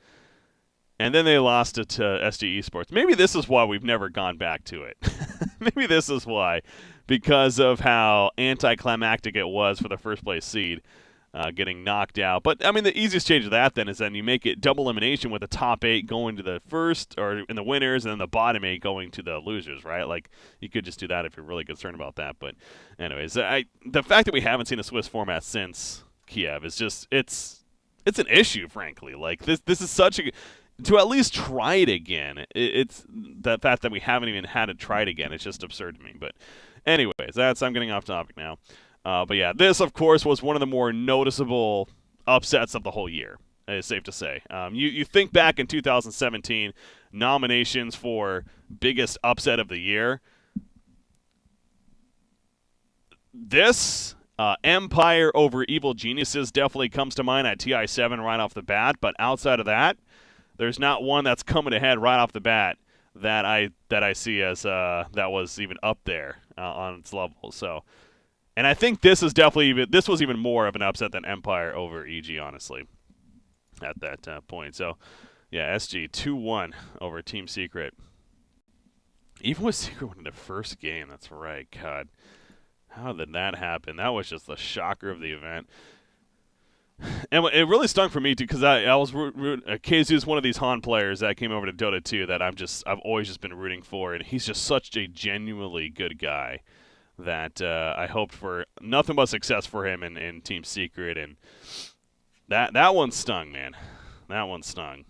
And then they lost it to SG Esports. Maybe this is why we've never gone back to it. Maybe this is why, because of how anticlimactic it was for the first place seed getting knocked out. But, I mean, the easiest change of that then is then you make it double elimination with the top 8 going to the first, or in the winners, and then the bottom 8 going to the losers, right? Like, you could just do that if you're really concerned about that. But anyways, the fact that we haven't seen a Swiss format since Kiev is just, it's an issue, frankly. Like, this is such a... To at least try it again, it's the fact that we haven't even had it tried again. It's just absurd to me. But anyways, I'm getting off topic now. But yeah, this, of course, was one of the more noticeable upsets of the whole year, it's safe to say. You think back in 2017, nominations for biggest upset of the year. This, Empire over Evil Geniuses, definitely comes to mind at TI7 right off the bat. But outside of that, there's not one that's coming ahead right off the bat that I see as that was even up there on its level. So, and I think this was even more of an upset than Empire over EG, honestly, at that point. So, yeah, SG 2-1 over Team Secret. Even with Secret winning the first game, that's right. God, how did that happen? That was just the shocker of the event. And it really stung for me too, because I was KZ is one of these Han players that came over to Dota 2 that I've always just been rooting for, and he's just such a genuinely good guy that I hoped for nothing but success for him in Team Secret, and that one stung, man. That one stung.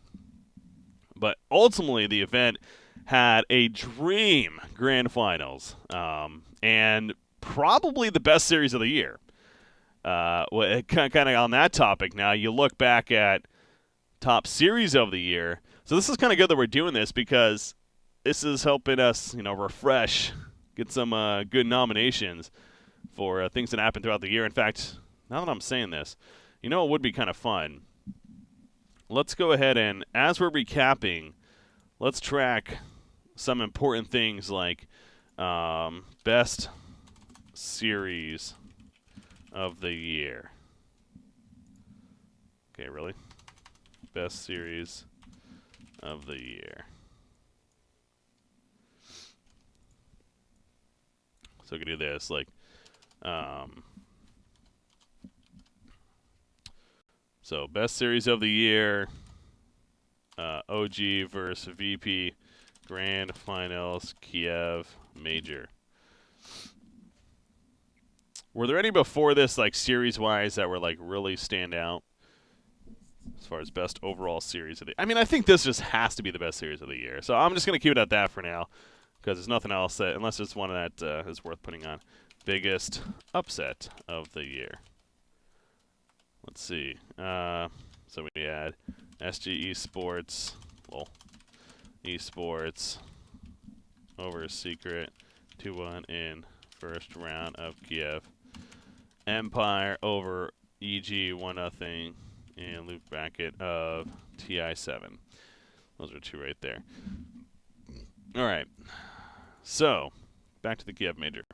But ultimately, the event had a dream grand finals, and probably the best series of the year. Kind of on that topic now, you look back at top series of the year. So this is kind of good that we're doing this because this is helping us, refresh, get some good nominations for things that happened throughout the year. In fact, now that I'm saying this, it would be kind of fun. Let's go ahead and, as we're recapping, let's track some important things like best series of the year. Okay, really? Best series of the year. So we can do this, like, so best series of the year, OG versus VP, Grand Finals, Kiev, Major. Were there any before this, like, series-wise that were, like, really stand out as far as best overall series of the year? I mean, I think this just has to be the best series of the year. So I'm just going to keep it at that for now because there's nothing else that, unless it's one that is worth putting on. Biggest upset of the year. Let's see. So we had SG Esports, Esports over Secret 2-1 in first round of Kiev. Empire over EG 1-0 in loop bracket of TI7. Those are two right there. All right. So, back to the Kiev Major.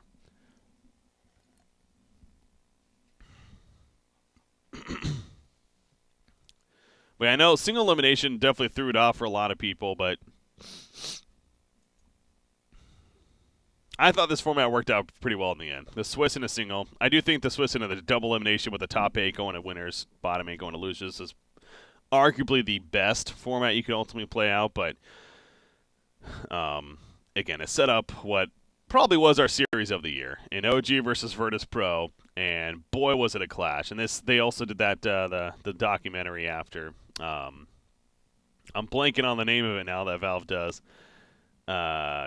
But I know single elimination definitely threw it off for a lot of people, but I thought this format worked out pretty well in the end. The Swiss in a single. I do think the Swiss in a double elimination with the top 8 going to winners, bottom 8 going to losers is arguably the best format you could ultimately play out, but again, it set up what probably was our series of the year in OG versus Virtus Pro, and boy was it a clash. And they also did that the documentary after. I'm blanking on the name of it now that Valve does.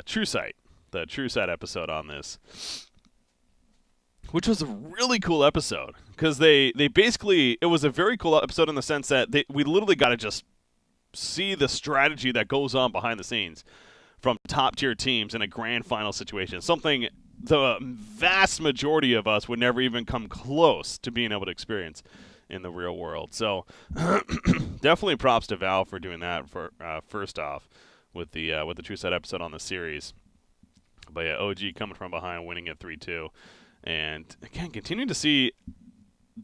True Sight. The True Sight episode on this, which was a really cool episode because they basically, it was a very cool episode in the sense that we literally got to just see the strategy that goes on behind the scenes from top tier teams in a grand final situation, something the vast majority of us would never even come close to being able to experience in the real world. So definitely props to Valve for doing that for first off with the True Sight episode on the series. But yeah, OG coming from behind, winning at 3-2. And again, continuing to see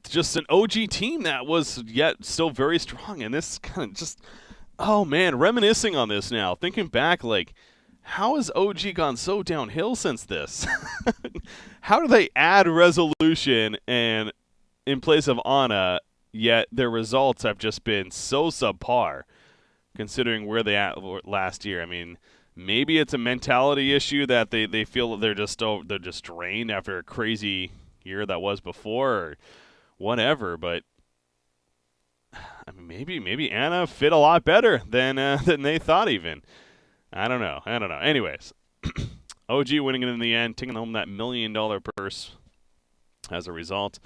just an OG team that was yet still very strong. And this kind of just, oh man, reminiscing on this now. Thinking back, like, how has OG gone so downhill since this? How do they add resolution and in place of Ana, yet their results have just been so subpar considering where they at last year? I mean, maybe it's a mentality issue that they feel that they're just drained after a crazy year that was before or whatever. But I mean, maybe Ana fit a lot better than they thought even. I don't know. Anyways, OG winning it in the end, taking home that $1 million purse as a result.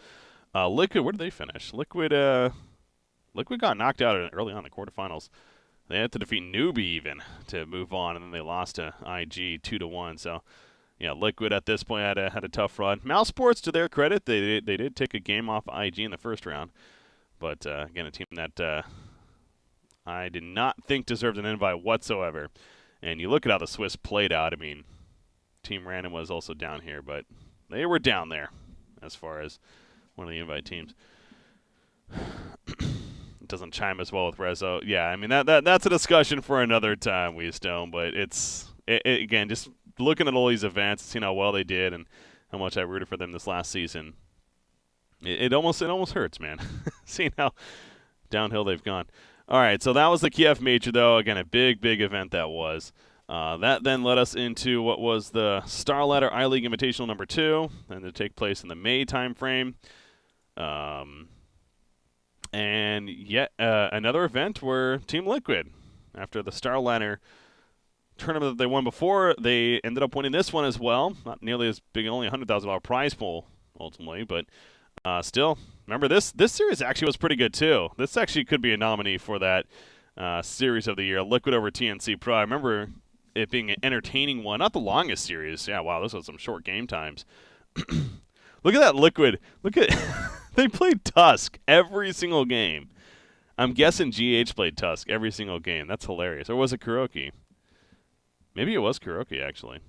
Liquid, where did they finish? Liquid got knocked out early on in the quarterfinals. They had to defeat Newbie even to move on, and then they lost to IG 2-1. So, yeah, Liquid at this point had a tough run. Mouse Sports, to their credit, they did take a game off IG in the first round. But, again, a team that I did not think deserved an invite whatsoever. And you look at how the Swiss played out. I mean, Team Random was also down here, but they were down there as far as one of the invite teams. It doesn't chime as well with Rezo. Yeah, I mean, that's a discussion for another time, Weestone. But it's again, just looking at all these events, seeing how well they did, and how much I rooted for them this last season, it almost hurts, man. Seeing how downhill they've gone. All right, so that was the Kiev Major, though. Again, a big event that was. That then led us into what was the Star Ladder I-League Invitational number 2, and to take place in the May timeframe. And yet another event where Team Liquid, after the Star Ladder tournament that they won before, they ended up winning this one as well. Not nearly as big, only $100,000 prize pool ultimately, but still, remember this series actually was pretty good too. This actually could be a nominee for that series of the year, Liquid over TNC Pro. I remember it being an entertaining one, not the longest series. Yeah, wow, this was some short game times. Look at that Liquid. Look at they played Tusk every single game. I'm guessing GH played Tusk every single game. That's hilarious. Or was it Kuroki? Maybe it was Kuroki, actually.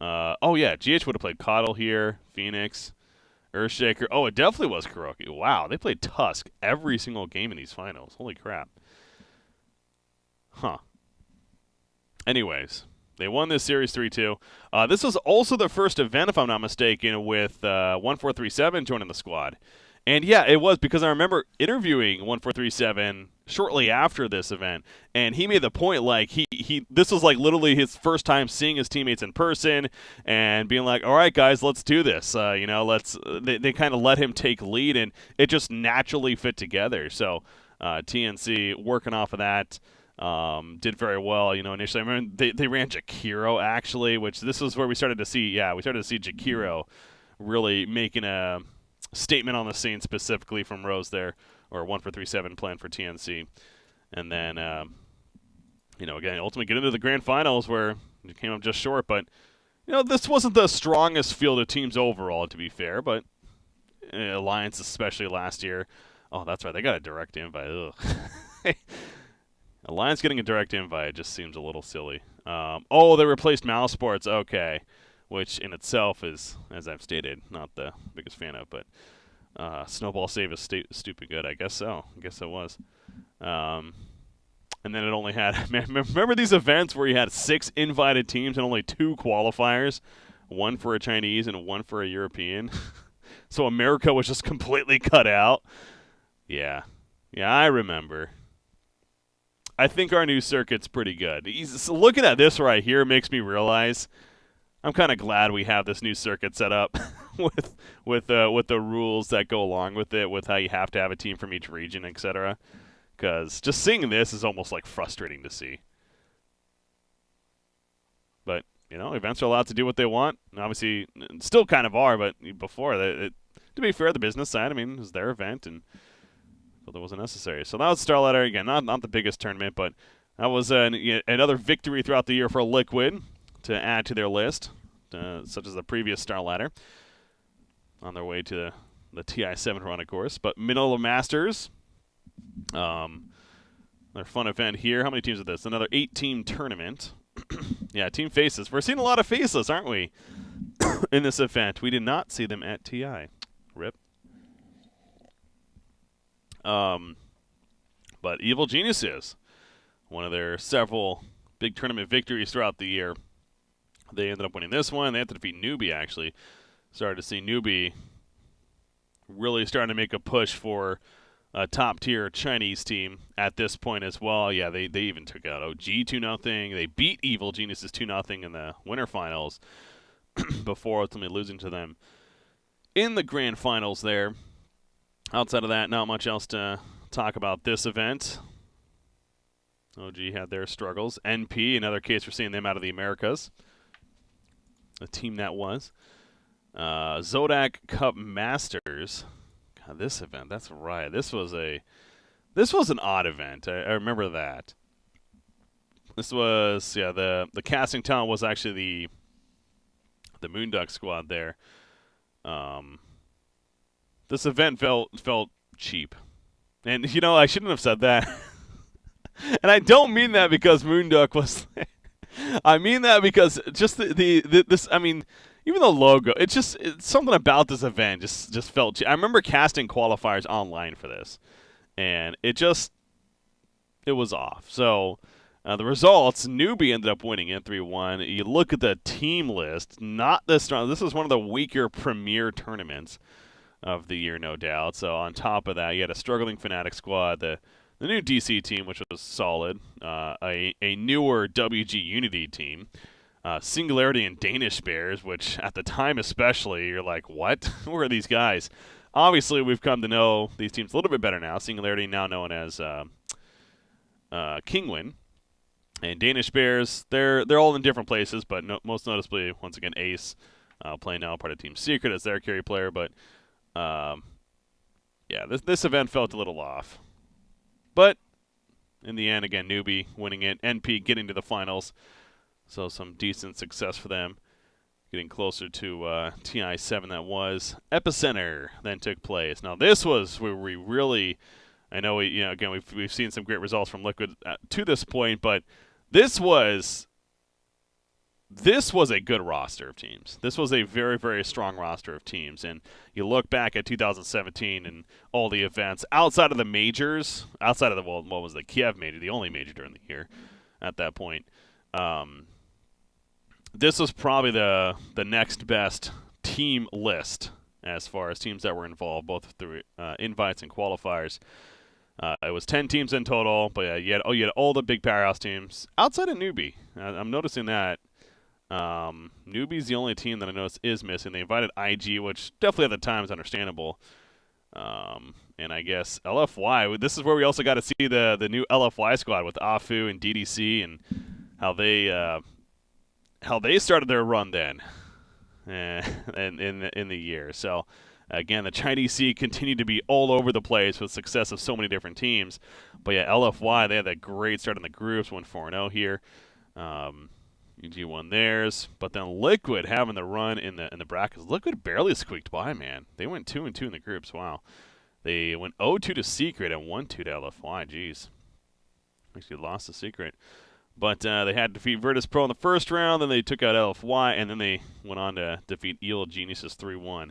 Oh, yeah, GH would have played Coddle here, Phoenix, Earthshaker. Oh, it definitely was Kuroki. Wow, they played Tusk every single game in these finals. Holy crap. Huh. Anyways, they won this series 3-2. This was also the first event, if I'm not mistaken, with 1437 joining the squad. And yeah, it was, because I remember interviewing 1437 shortly after this event, and he made the point, like, this was like literally his first time seeing his teammates in person, and being like, all right, guys, let's do this. They kind of let him take lead, and it just naturally fit together. So TNC working off of that. Did very well, initially. I remember they ran Jakiro, actually, which this was where we started to see Jakiro really making a statement on the scene, specifically from Rose there, or 1437 plan for TNC. And then, again, ultimately get into the grand finals where it came up just short. But, this wasn't the strongest field of teams overall, to be fair, but Alliance, especially last year. Oh, that's right, they got a direct invite. Ugh. Alliance getting a direct invite just seems a little silly. They replaced Mousesports. Okay. Which in itself is, as I've stated, not the biggest fan of, but Snowball Save is stupid good. I guess so. I guess it was. And then it only had, remember these events where you had 6 invited teams and only 2 qualifiers? One for a Chinese and one for a European. So America was just completely cut out. Yeah. Yeah, I remember. I think our new circuit's pretty good. Looking at this right here makes me realize I'm kind of glad we have this new circuit set up with the rules that go along with it, with how you have to have a team from each region, etc. Because just seeing this is almost like frustrating to see. But events are allowed to do what they want. And obviously, still kind of are. But before, to be fair, the business side, it was their event, and so that wasn't necessary. So that was Star Ladder again, not the biggest tournament, but that was another victory throughout the year for Liquid to add to their list, such as the previous Star Ladder, on their way to the TI-7 run, of course. But Manila Masters, another fun event here. How many teams are this? Another 8-team tournament. Yeah, team faces. We're seeing a lot of faceless, aren't we, in this event? We did not see them at TI. Rip. But Evil Geniuses, one of their several big tournament victories throughout the year. They ended up winning this one. They had to defeat Newbie, actually. Started to see Newbie really starting to make a push for a top-tier Chinese team at this point as well. Yeah, they even took out OG 2-0. They beat Evil Geniuses 2-0 in the winter finals before ultimately losing to them in the grand finals there. Outside of that, not much else to talk about this event. OG had their struggles. NP, another case we're seeing them out of the Americas. A team that was. Zodak Cup Masters. God, this event, that's right. This was an odd event. I remember that. This was, the casting talent was actually the Moonduck squad there. This event felt cheap. And, I shouldn't have said that. And I don't mean that because Moonduck was there. I mean that because just this, even the logo, it's something about this event just felt cheap. I remember casting qualifiers online for this, and it was off. So The results, Newbie ended up winning it 3-1. You look at the team list, not this strong. This is one of the weaker premier tournaments of the year, no doubt. So on top of that, you had a struggling Fnatic squad, the new DC team, which was solid, a newer WG Unity team, Singularity and Danish Bears, which at the time especially, you're like, what? Who are these guys? Obviously, we've come to know these teams a little bit better now. Singularity now known as Kingwin. And Danish Bears, they're all in different places, but most noticeably, once again, Ace playing now part of Team Secret as their carry player. But yeah, this event felt a little off. But in the end, again, Newbie winning it, NP getting to the finals, so some decent success for them, getting closer to TI7 that was. Epicenter then took place. Now this was where we really, I know again we've seen some great results from Liquid to this point, but this was a good roster of teams. This was a very, very strong roster of teams. And you look back at 2017 and all the events outside of the majors, outside of the, what was the Kiev major, the only major during the year at that point. This was probably the next best team list as far as teams that were involved, both through invites and qualifiers. It was 10 teams in total, but yeah, you had all the big powerhouse teams outside of Newbie. I'm noticing that. Newbie's the only team that I noticed is missing. They invited IG, which definitely at the time is understandable. And I guess LFY, this is where we also got to see the new LFY squad with Afu and DDC and how they started their run then in the year. So again, the Chinese Sea continued to be all over the place with success of so many different teams. But yeah, LFY, they had that great start in the groups, went 4-0 here. UG won theirs, but then Liquid having the run in the brackets. Liquid barely squeaked by, man. They went 2-2 in the groups. Wow. They went 0-2 to Secret and 1-2 to LFY. Jeez. Actually lost to Secret. But they had to defeat Virtus Pro in the first round, then they took out LFY, and then they went on to defeat Evil Geniuses 3-1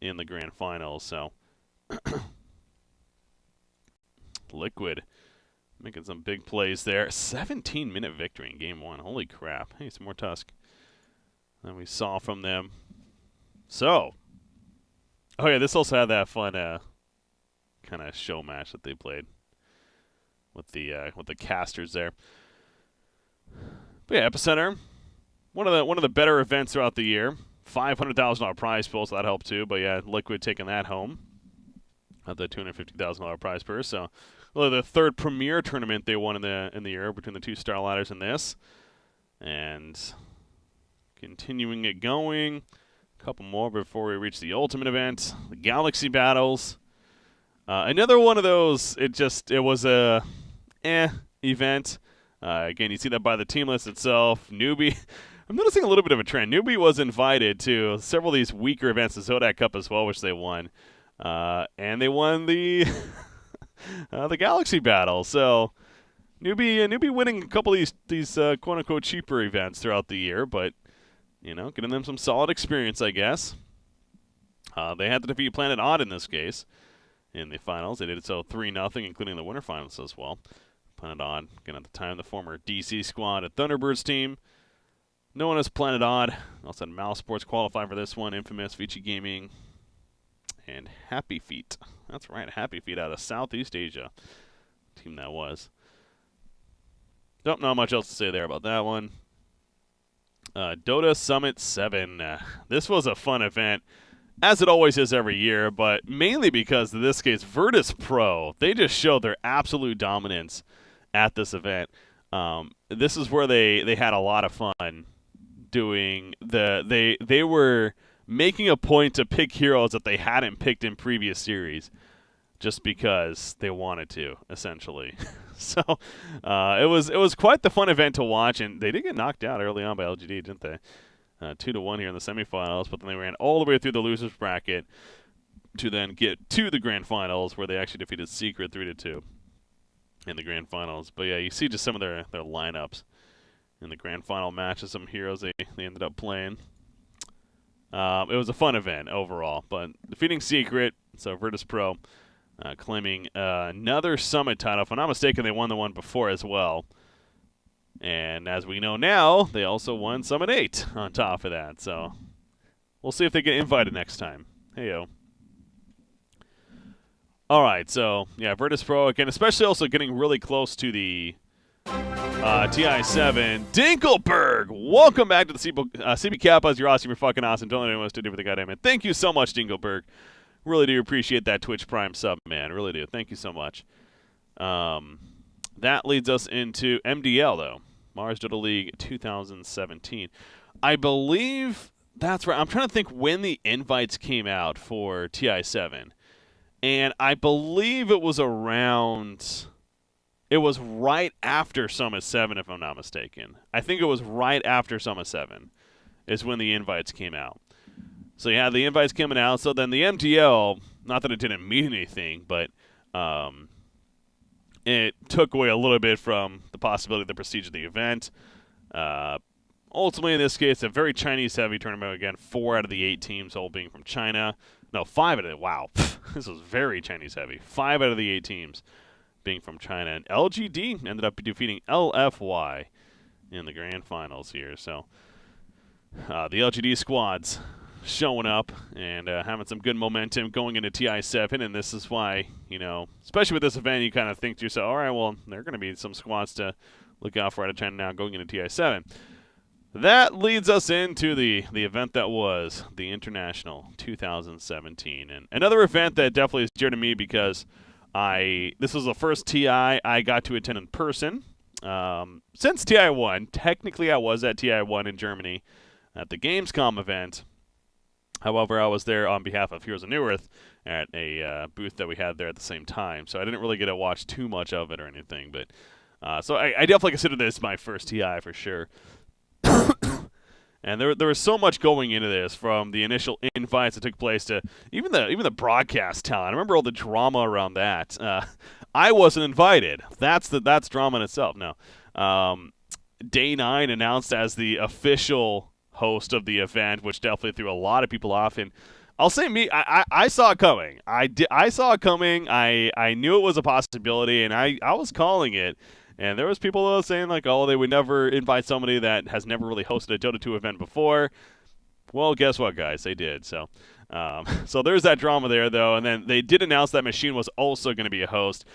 in the grand finals. So Liquid making some big plays there. 17-minute victory in game one. Holy crap. Hey, some more Tusk than we saw from them. So, oh yeah, this also had that fun kind of show match that they played with the casters there. But yeah, Epicenter, one of the better events throughout the year. $500,000 prize pool, so that helped too. But yeah, Liquid taking that home at the $250,000 prize purse. So really the third premier tournament they won in the year between the two Star Ladders and this. And continuing it going. A couple more before we reach the ultimate event. The Galaxy Battles. Another one of those, it was a event. Again, you see that by the team list itself. Newbie, I'm noticing a little bit of a trend. Newbie was invited to several of these weaker events, the Zodak Cup as well, which they won. And they won the the Galaxy Battle. So Newbie winning a couple of these quote-unquote cheaper events throughout the year, but getting them some solid experience, I guess. They had to defeat Planet Odd in this case in the finals. They did so 3-0, including the winter finals as well. Planet Odd, again at the time, the former DC squad at Thunderbirds team. Known as Planet Odd. Also had Mouse Sports qualify for this one. Infamous, Vici Gaming, and Happy Feet. That's right, Happy Feet out of Southeast Asia. Team that was. Don't know much else to say there about that one. Dota Summit 7. This was a fun event, as it always is every year, but mainly because, in this case, Virtus Pro, they just showed their absolute dominance at this event. This is where they had a lot of fun doing they were making a point to pick heroes that they hadn't picked in previous series just because they wanted to, essentially. So it was quite the fun event to watch, and they did get knocked out early on by LGD, didn't they? 2-1 here in the semifinals, but then they ran all the way through the losers bracket to then get to the grand finals, where they actually defeated Secret 3-2 in the grand finals. But yeah, you see just some of their lineups in the grand final matches, some heroes they ended up playing. It was a fun event overall, but defeating Secret, so Virtus Pro claiming another Summit title. If I'm not mistaken, they won the one before as well. And as we know now, they also won Summit 8 on top of that. So we'll see if they get invited next time. Hey-yo. All right, so, yeah, Virtus Pro, again, especially also getting really close to the TI-7. Dinkelberg, welcome back to the CB Kappas. You're awesome. You're fucking awesome. Don't let anyone else do everything I am. Thank you so much, Dinkelberg. Really do appreciate that Twitch Prime sub, man. Really do. Thank you so much. That leads us into MDL, though. Mars Dota League 2017. I believe that's right. I'm trying to think when the invites came out for TI-7. And I believe it was around... It was right after Summit 7, if I'm not mistaken. I think it was right after Summit 7 is when the invites came out. So you had the invites coming out. So then the MTL, not that it didn't mean anything, but it took away a little bit from the possibility of the prestige of the event. Ultimately, in this case, a very Chinese-heavy tournament. Again, 4 out of the 8 teams all being from China. No, 5 out of it. Wow. This was very Chinese-heavy. 5 out of the 8 teams being from China. And LGD ended up defeating LFY in the grand finals here. So the LGD squads showing up and having some good momentum going into TI-7. And this is why, you know, especially with this event, you kind of think to yourself, all right, well, there are going to be some squads to look out for out of China now going into TI-7. That leads us into the event that was the International 2017. And another event that definitely is dear to me because this was the first TI I got to attend in person. Since TI-1, technically I was at TI-1 in Germany at the Gamescom event. However, I was there on behalf of Heroes of New Earth at a booth that we had there at the same time. So I didn't really get to watch too much of it or anything. But so I definitely consider this my first TI for sure. And there was so much going into this, from the initial invites that took place to even the broadcast talent. I remember all the drama around that. I wasn't invited. That's drama in itself. No, Day 9 announced as the official host of the event, which definitely threw a lot of people off. And I'll say I saw it coming. I saw it coming. I knew it was a possibility, and I was calling it. And there was people saying, like, oh, they would never invite somebody that has never really hosted a Dota 2 event before. Well, guess what, guys? They did. So so there's that drama there, though. And then they did announce that Machine was also going to be a host.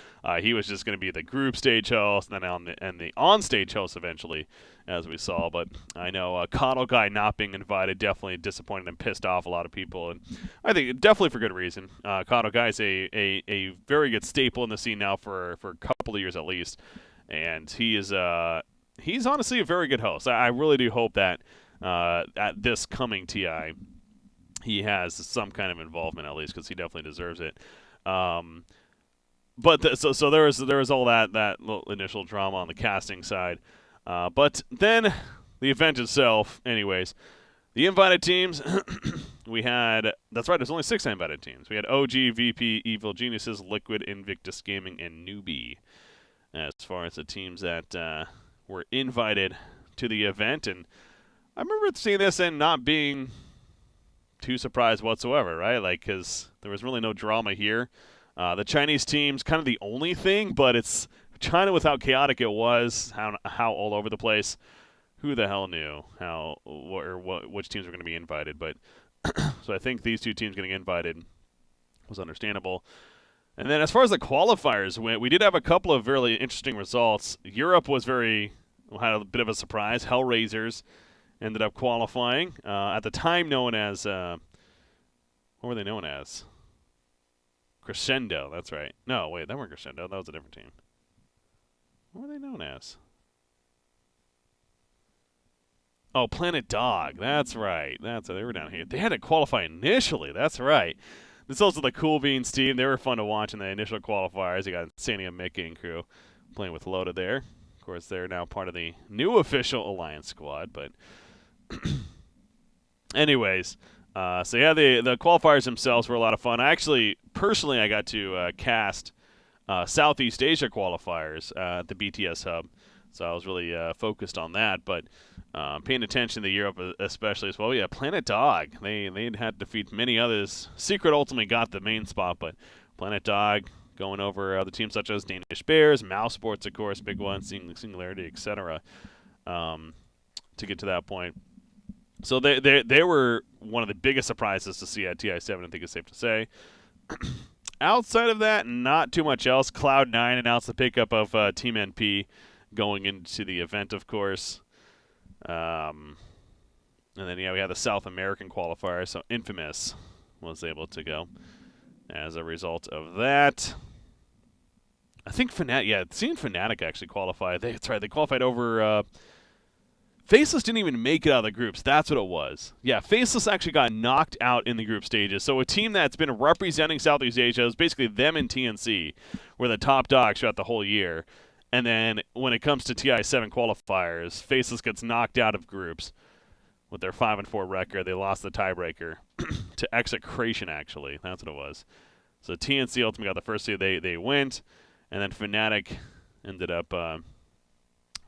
He was just going to be the group stage host and then the on-stage host eventually, as we saw. But I know Coddle Guy not being invited definitely disappointed and pissed off a lot of people. And I think definitely for good reason. Coddle Guy is a very good staple in the scene now for a couple of years at least. And he's honestly a very good host. I really do hope that at this coming TI, he has some kind of involvement at least, because he definitely deserves it. But so there was all that little initial drama on the casting side. But then the event itself, anyways, the invited teams, we had, that's right, there's only 6 invited teams. We had OG, VP, Evil Geniuses, Liquid, Invictus Gaming, and Newbie as far as the teams that were invited to the event. And I remember seeing this and not being too surprised whatsoever, right? Like, because there was really no drama here. The Chinese team's kind of the only thing, but it's China with how chaotic it was, how all over the place. Who the hell knew which teams were going to be invited? But so I think these 2 teams getting invited was understandable. And then as far as the qualifiers went, we did have a couple of really interesting results. Europe had a bit of a surprise. Hellraisers ended up qualifying. At the time known as, what were they known as? Crescendo, that's right. No, wait, they weren't Crescendo. That was a different team. What were they known as? Oh, Planet Dog. That's right. They were down here. They had to qualify initially. That's right. This is also the Cool Beans team. They were fun to watch in the initial qualifiers. You got Sania, Mickey, and crew playing with Loda there. Of course, they're now part of the new official Alliance squad. But anyways, so yeah, the qualifiers themselves were a lot of fun. Personally, I got to cast Southeast Asia qualifiers at the BTS hub. So I was really focused on that. But paying attention to Europe especially as well. Yeah, Planet Dog. They had to defeat many others. Secret ultimately got the main spot, but Planet Dog going over other teams such as Danish Bears, Mouse Sports, of course, big one, Singularity, etc. to get to that point. So they were one of the biggest surprises to see at TI7, I think it's safe to say. Outside of that, not too much else. Cloud9 announced the pickup of Team NP going into the event, of course. And then, we had the South American qualifier, so Infamous was able to go as a result of that. I think seeing Fnatic actually qualify. That's right, they qualified over... Faceless didn't even make it out of the groups. That's what it was. Yeah, Faceless actually got knocked out in the group stages. So a team that's been representing Southeast Asia, is basically them and TNC, were the top dogs throughout the whole year. And then when it comes to TI7 qualifiers, Faceless gets knocked out of groups with their 5-4 record. They lost the tiebreaker to Execration, actually. That's what it was. So TNC ultimately got the first seed. They went, and then Fnatic ended up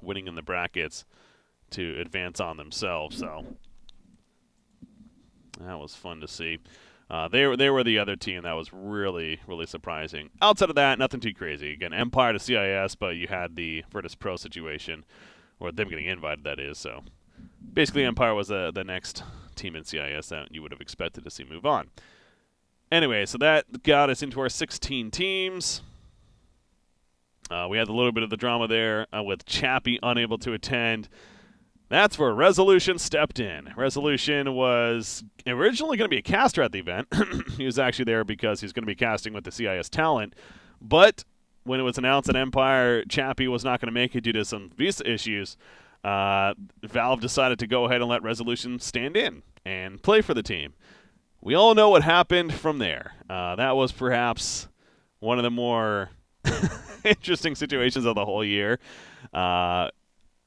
winning in the brackets to advance on themselves. So that was fun to see. They were the other team that was really, really surprising. Outside of that, nothing too crazy. Again, Empire to CIS, but you had the Virtus Pro situation, or them getting invited, that is. So basically, Empire was the next team in CIS that you would have expected to see move on. Anyway, so that got us into our 16 teams. We had a little bit of the drama there with Chappie unable to attend. That's where Resolution stepped in. Resolution was originally going to be a caster at the event. He was actually there because he's going to be casting with the CIS talent. But when it was announced that Empire Chappie was not going to make it due to some visa issues, Valve decided to go ahead and let Resolution stand in and play for the team. We all know what happened from there. That was perhaps one of the more interesting situations of the whole year.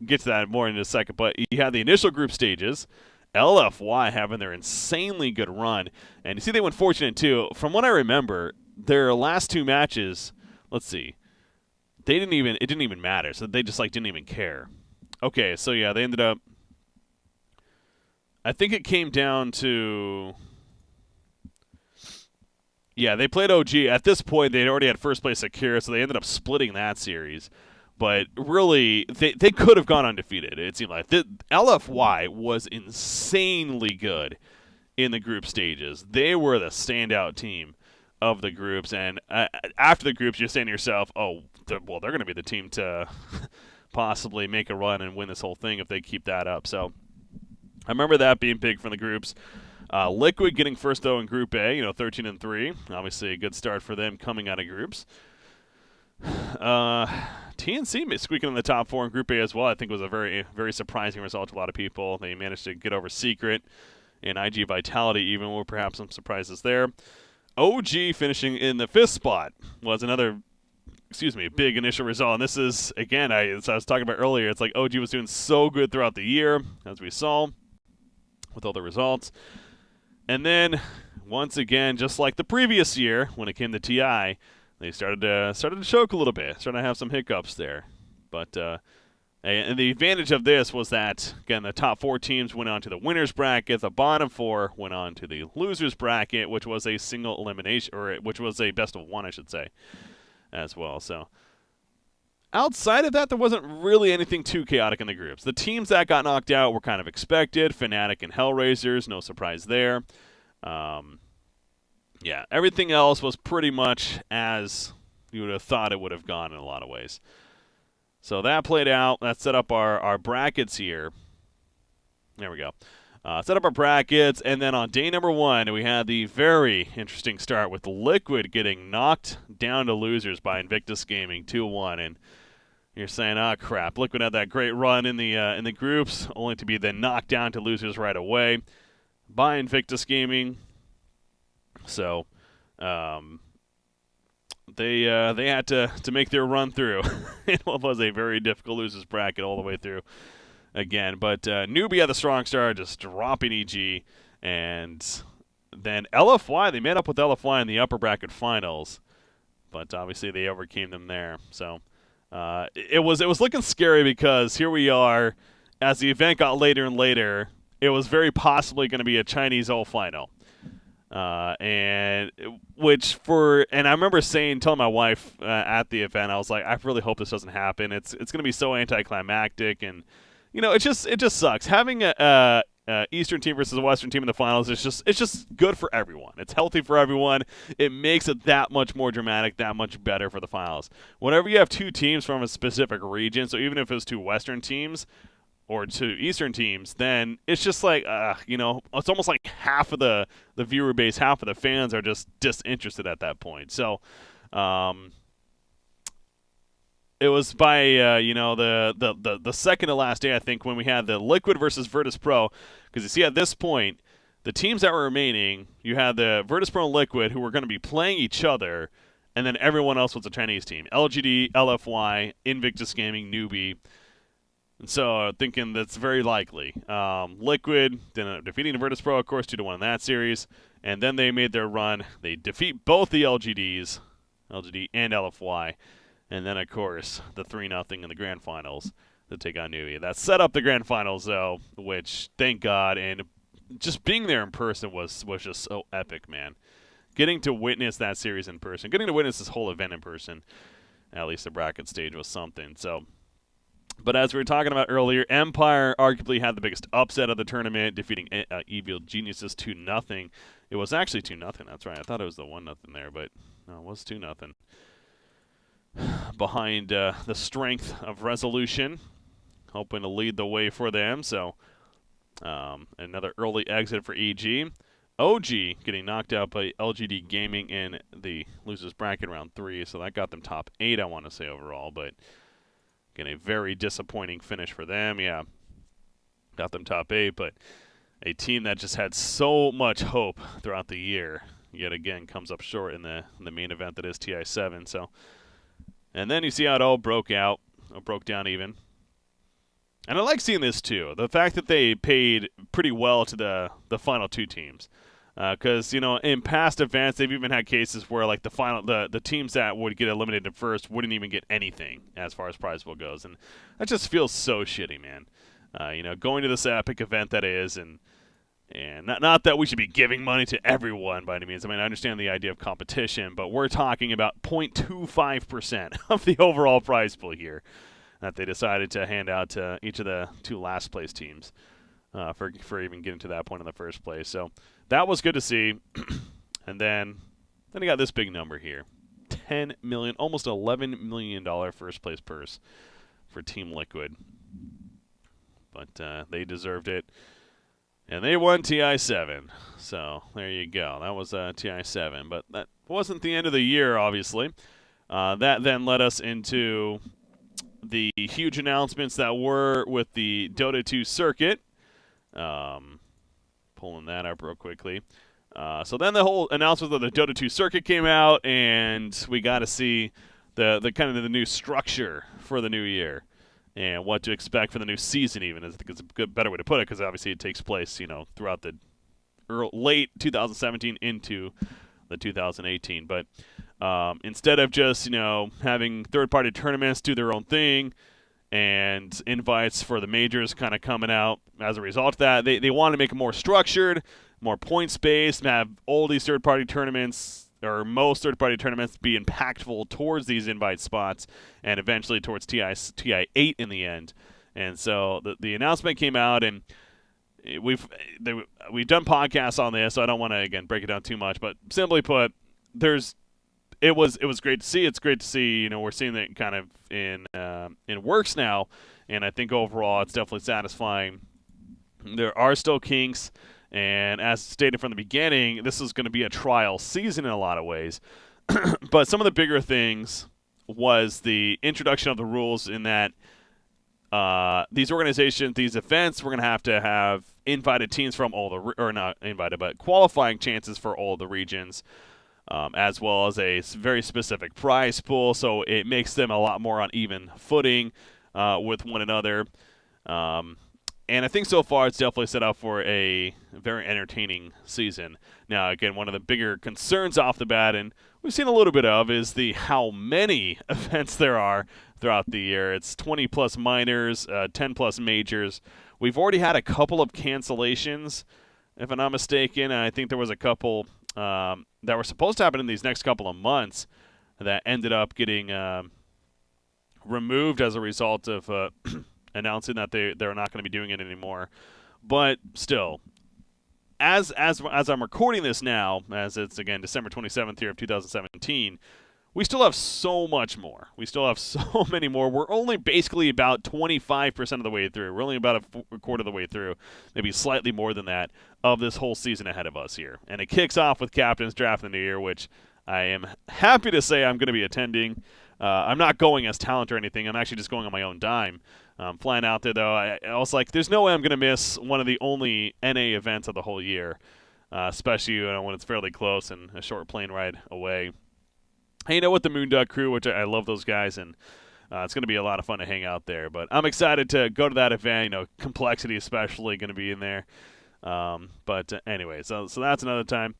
Get to that more in a second, but you had the initial group stages, LFY having their insanely good run, and you see they went fortunate too. From what I remember, their last two matches, let's see, it didn't even matter, so they just didn't even care. Okay, so yeah, they ended up, I think it came down to, yeah, they played OG. At this point, they already had first place secure, so they ended up splitting that series. But really, they could have gone undefeated, it seemed like. LFY was insanely good in the group stages. They were the standout team of the groups. And after the groups, you're saying to yourself, they're going to be the team to possibly make a run and win this whole thing if they keep that up. So I remember that being big from the groups. Liquid getting first, though, in Group A, 13-3. Obviously a good start for them coming out of groups. TNC squeaking in the top 4 in Group A as well, I think was a very, very surprising result to a lot of people. They managed to get over Secret and IG Vitality even, were perhaps some surprises there. OG finishing in the 5th spot was another, big initial result. And this is, again, as I was talking about earlier, it's like OG was doing so good throughout the year, as we saw, with all the results. And then, once again, just like the previous year, when it came to TI, they started to choke a little bit, started to have some hiccups there. But and the advantage of this was that, again, the top 4 teams went on to the winners bracket. The bottom 4 went on to the losers bracket, which was a single elimination, or which was a best of 1, I should say, as well. So outside of that, there wasn't really anything too chaotic in the groups. The teams that got knocked out were kind of expected. Fnatic and Hellraisers, no surprise there. Yeah, everything else was pretty much as you would have thought it would have gone in a lot of ways. So that played out. That set up our brackets here. There we go. Set up our brackets, and then on day number 1, we had the very interesting start with Liquid getting knocked down to losers by Invictus Gaming 2-1. And you're saying, oh, crap. Liquid had that great run in the groups, only to be then knocked down to losers right away by Invictus Gaming. So they had to make their run through in what was a very difficult losers bracket all the way through again. But Newbie had the strong start, just dropping EG. And then LFY, they made up with LFY in the upper bracket finals. But obviously they overcame them there. So it was looking scary because here we are, as the event got later and later, it was very possibly going to be a Chinese O final. And I remember telling my wife at the event, I was like, I really hope this doesn't happen. It's going to be so anticlimactic, and it just sucks having a Eastern team versus a Western team in the finals. It's just good for everyone. It's healthy for everyone. It makes it that much more dramatic, that much better for the finals. Whenever you have two teams from a specific region, so even if it's two Western teams or two Eastern teams, then it's just like it's almost like half of the viewer base, half of the fans are just disinterested at that point. So. It was by the second to last day, I think, when we had the Liquid versus Virtus Pro, because you see at this point the teams that were remaining, you had the Virtus Pro and Liquid who were going to be playing each other, and then everyone else was a Chinese team: LGD, LFY, Invictus Gaming, Newbie. And so thinking that's very likely. Liquid ended up defeating the Virtus Pro, of course, 2-1 in that series, and then they made their run. They defeat both the LGD and LFY. And then, of course, the 3-0 in the grand finals to take on Newbie. That set up the grand finals, though, which, thank God, and just being there in person was just so epic, man. Getting to witness that series in person, getting to witness this whole event in person, at least the bracket stage was something. So, but as we were talking about earlier, Empire arguably had the biggest upset of the tournament, defeating Evil Geniuses 2-0. It was actually 2-0, that's right. I thought it was the 1-0 there, but no, it was 2-0. Behind the strength of Resolution, hoping to lead the way for them. So another early exit for EG. OG getting knocked out by LGD Gaming in the losers bracket round 3, so that got them top 8, I want to say, overall. But again, a very disappointing finish for them. Yeah, got them top 8, but a team that just had so much hope throughout the year, yet again, comes up short in the main event that is TI7. So. And then you see how it all broke down even. And I like seeing this too. The fact that they paid pretty well to the final two teams. Because, in past events, they've even had cases where like the teams that would get eliminated first wouldn't even get anything as far as prize pool goes. And that just feels so shitty, man. Going to this epic event that is, and not that we should be giving money to everyone by any means. I mean, I understand the idea of competition, but we're talking about 0.25% of the overall prize pool here that they decided to hand out to each of the two last place teams for even getting to that point in the first place. So that was good to see. And then you got this big number here. $10 million, almost $11 million first place purse for Team Liquid. But they deserved it. And they won TI7. So there you go. That was TI7. But that wasn't the end of the year, obviously. That then led us into the huge announcements that were with the Dota 2 circuit. Pulling that up real quickly. So then the whole announcement of the Dota 2 circuit came out, and we got to see the kind of the new structure for the new year. And what to expect for the new season, even, I think is a better way to put it, because obviously it takes place, throughout the late 2017 into the 2018. But instead of just, having third-party tournaments do their own thing and invites for the majors kind of coming out as a result of that, they want to make it more structured, more points-based, and have all these third-party tournaments, or most third-party tournaments, be impactful towards these invite spots and eventually towards TI8 in the end. And so the announcement came out, and we've done podcasts on this, so I don't want to, again, break it down too much. But simply put, it was great to see. It's great to see, we're seeing it kind of in works now, and I think overall it's definitely satisfying. There are still kinks. And as stated from the beginning, this is going to be a trial season in a lot of ways. But some of the bigger things was the introduction of the rules in that these organizations, these events, we're going to have invited teams from all the, or not invited, but qualifying chances for all the regions, as well as a very specific prize pool. So it makes them a lot more on even footing with one another. And I think so far it's definitely set up for a very entertaining season. Now, again, one of the bigger concerns off the bat, and we've seen a little bit of, is how many events there are throughout the year. It's 20-plus minors, 10-plus majors. We've already had a couple of cancellations, if I'm not mistaken. I think there was a couple that were supposed to happen in these next couple of months that ended up getting removed as a result of announcing that they're not going to be doing it anymore. But still, as I'm recording this now, as it's again December 27th here of 2017, we still have so much more. We still have so many more. We're only basically about 25% of the way through. We're only about a quarter of the way through, maybe slightly more than that, of this whole season ahead of us here. And it kicks off with Captain's Draft in the year, which I am happy to say I'm going to be attending. I'm not going as talent or anything. I'm actually just going on my own dime. Flying out there, though, I was like, there's no way I'm going to miss one of the only NA events of the whole year, especially when it's fairly close and a short plane ride away. Hanging out with the Moonduck crew, which I love those guys, and it's going to be a lot of fun to hang out there. But I'm excited to go to that event. Complexity especially going to be in there. But anyway, so that's another time.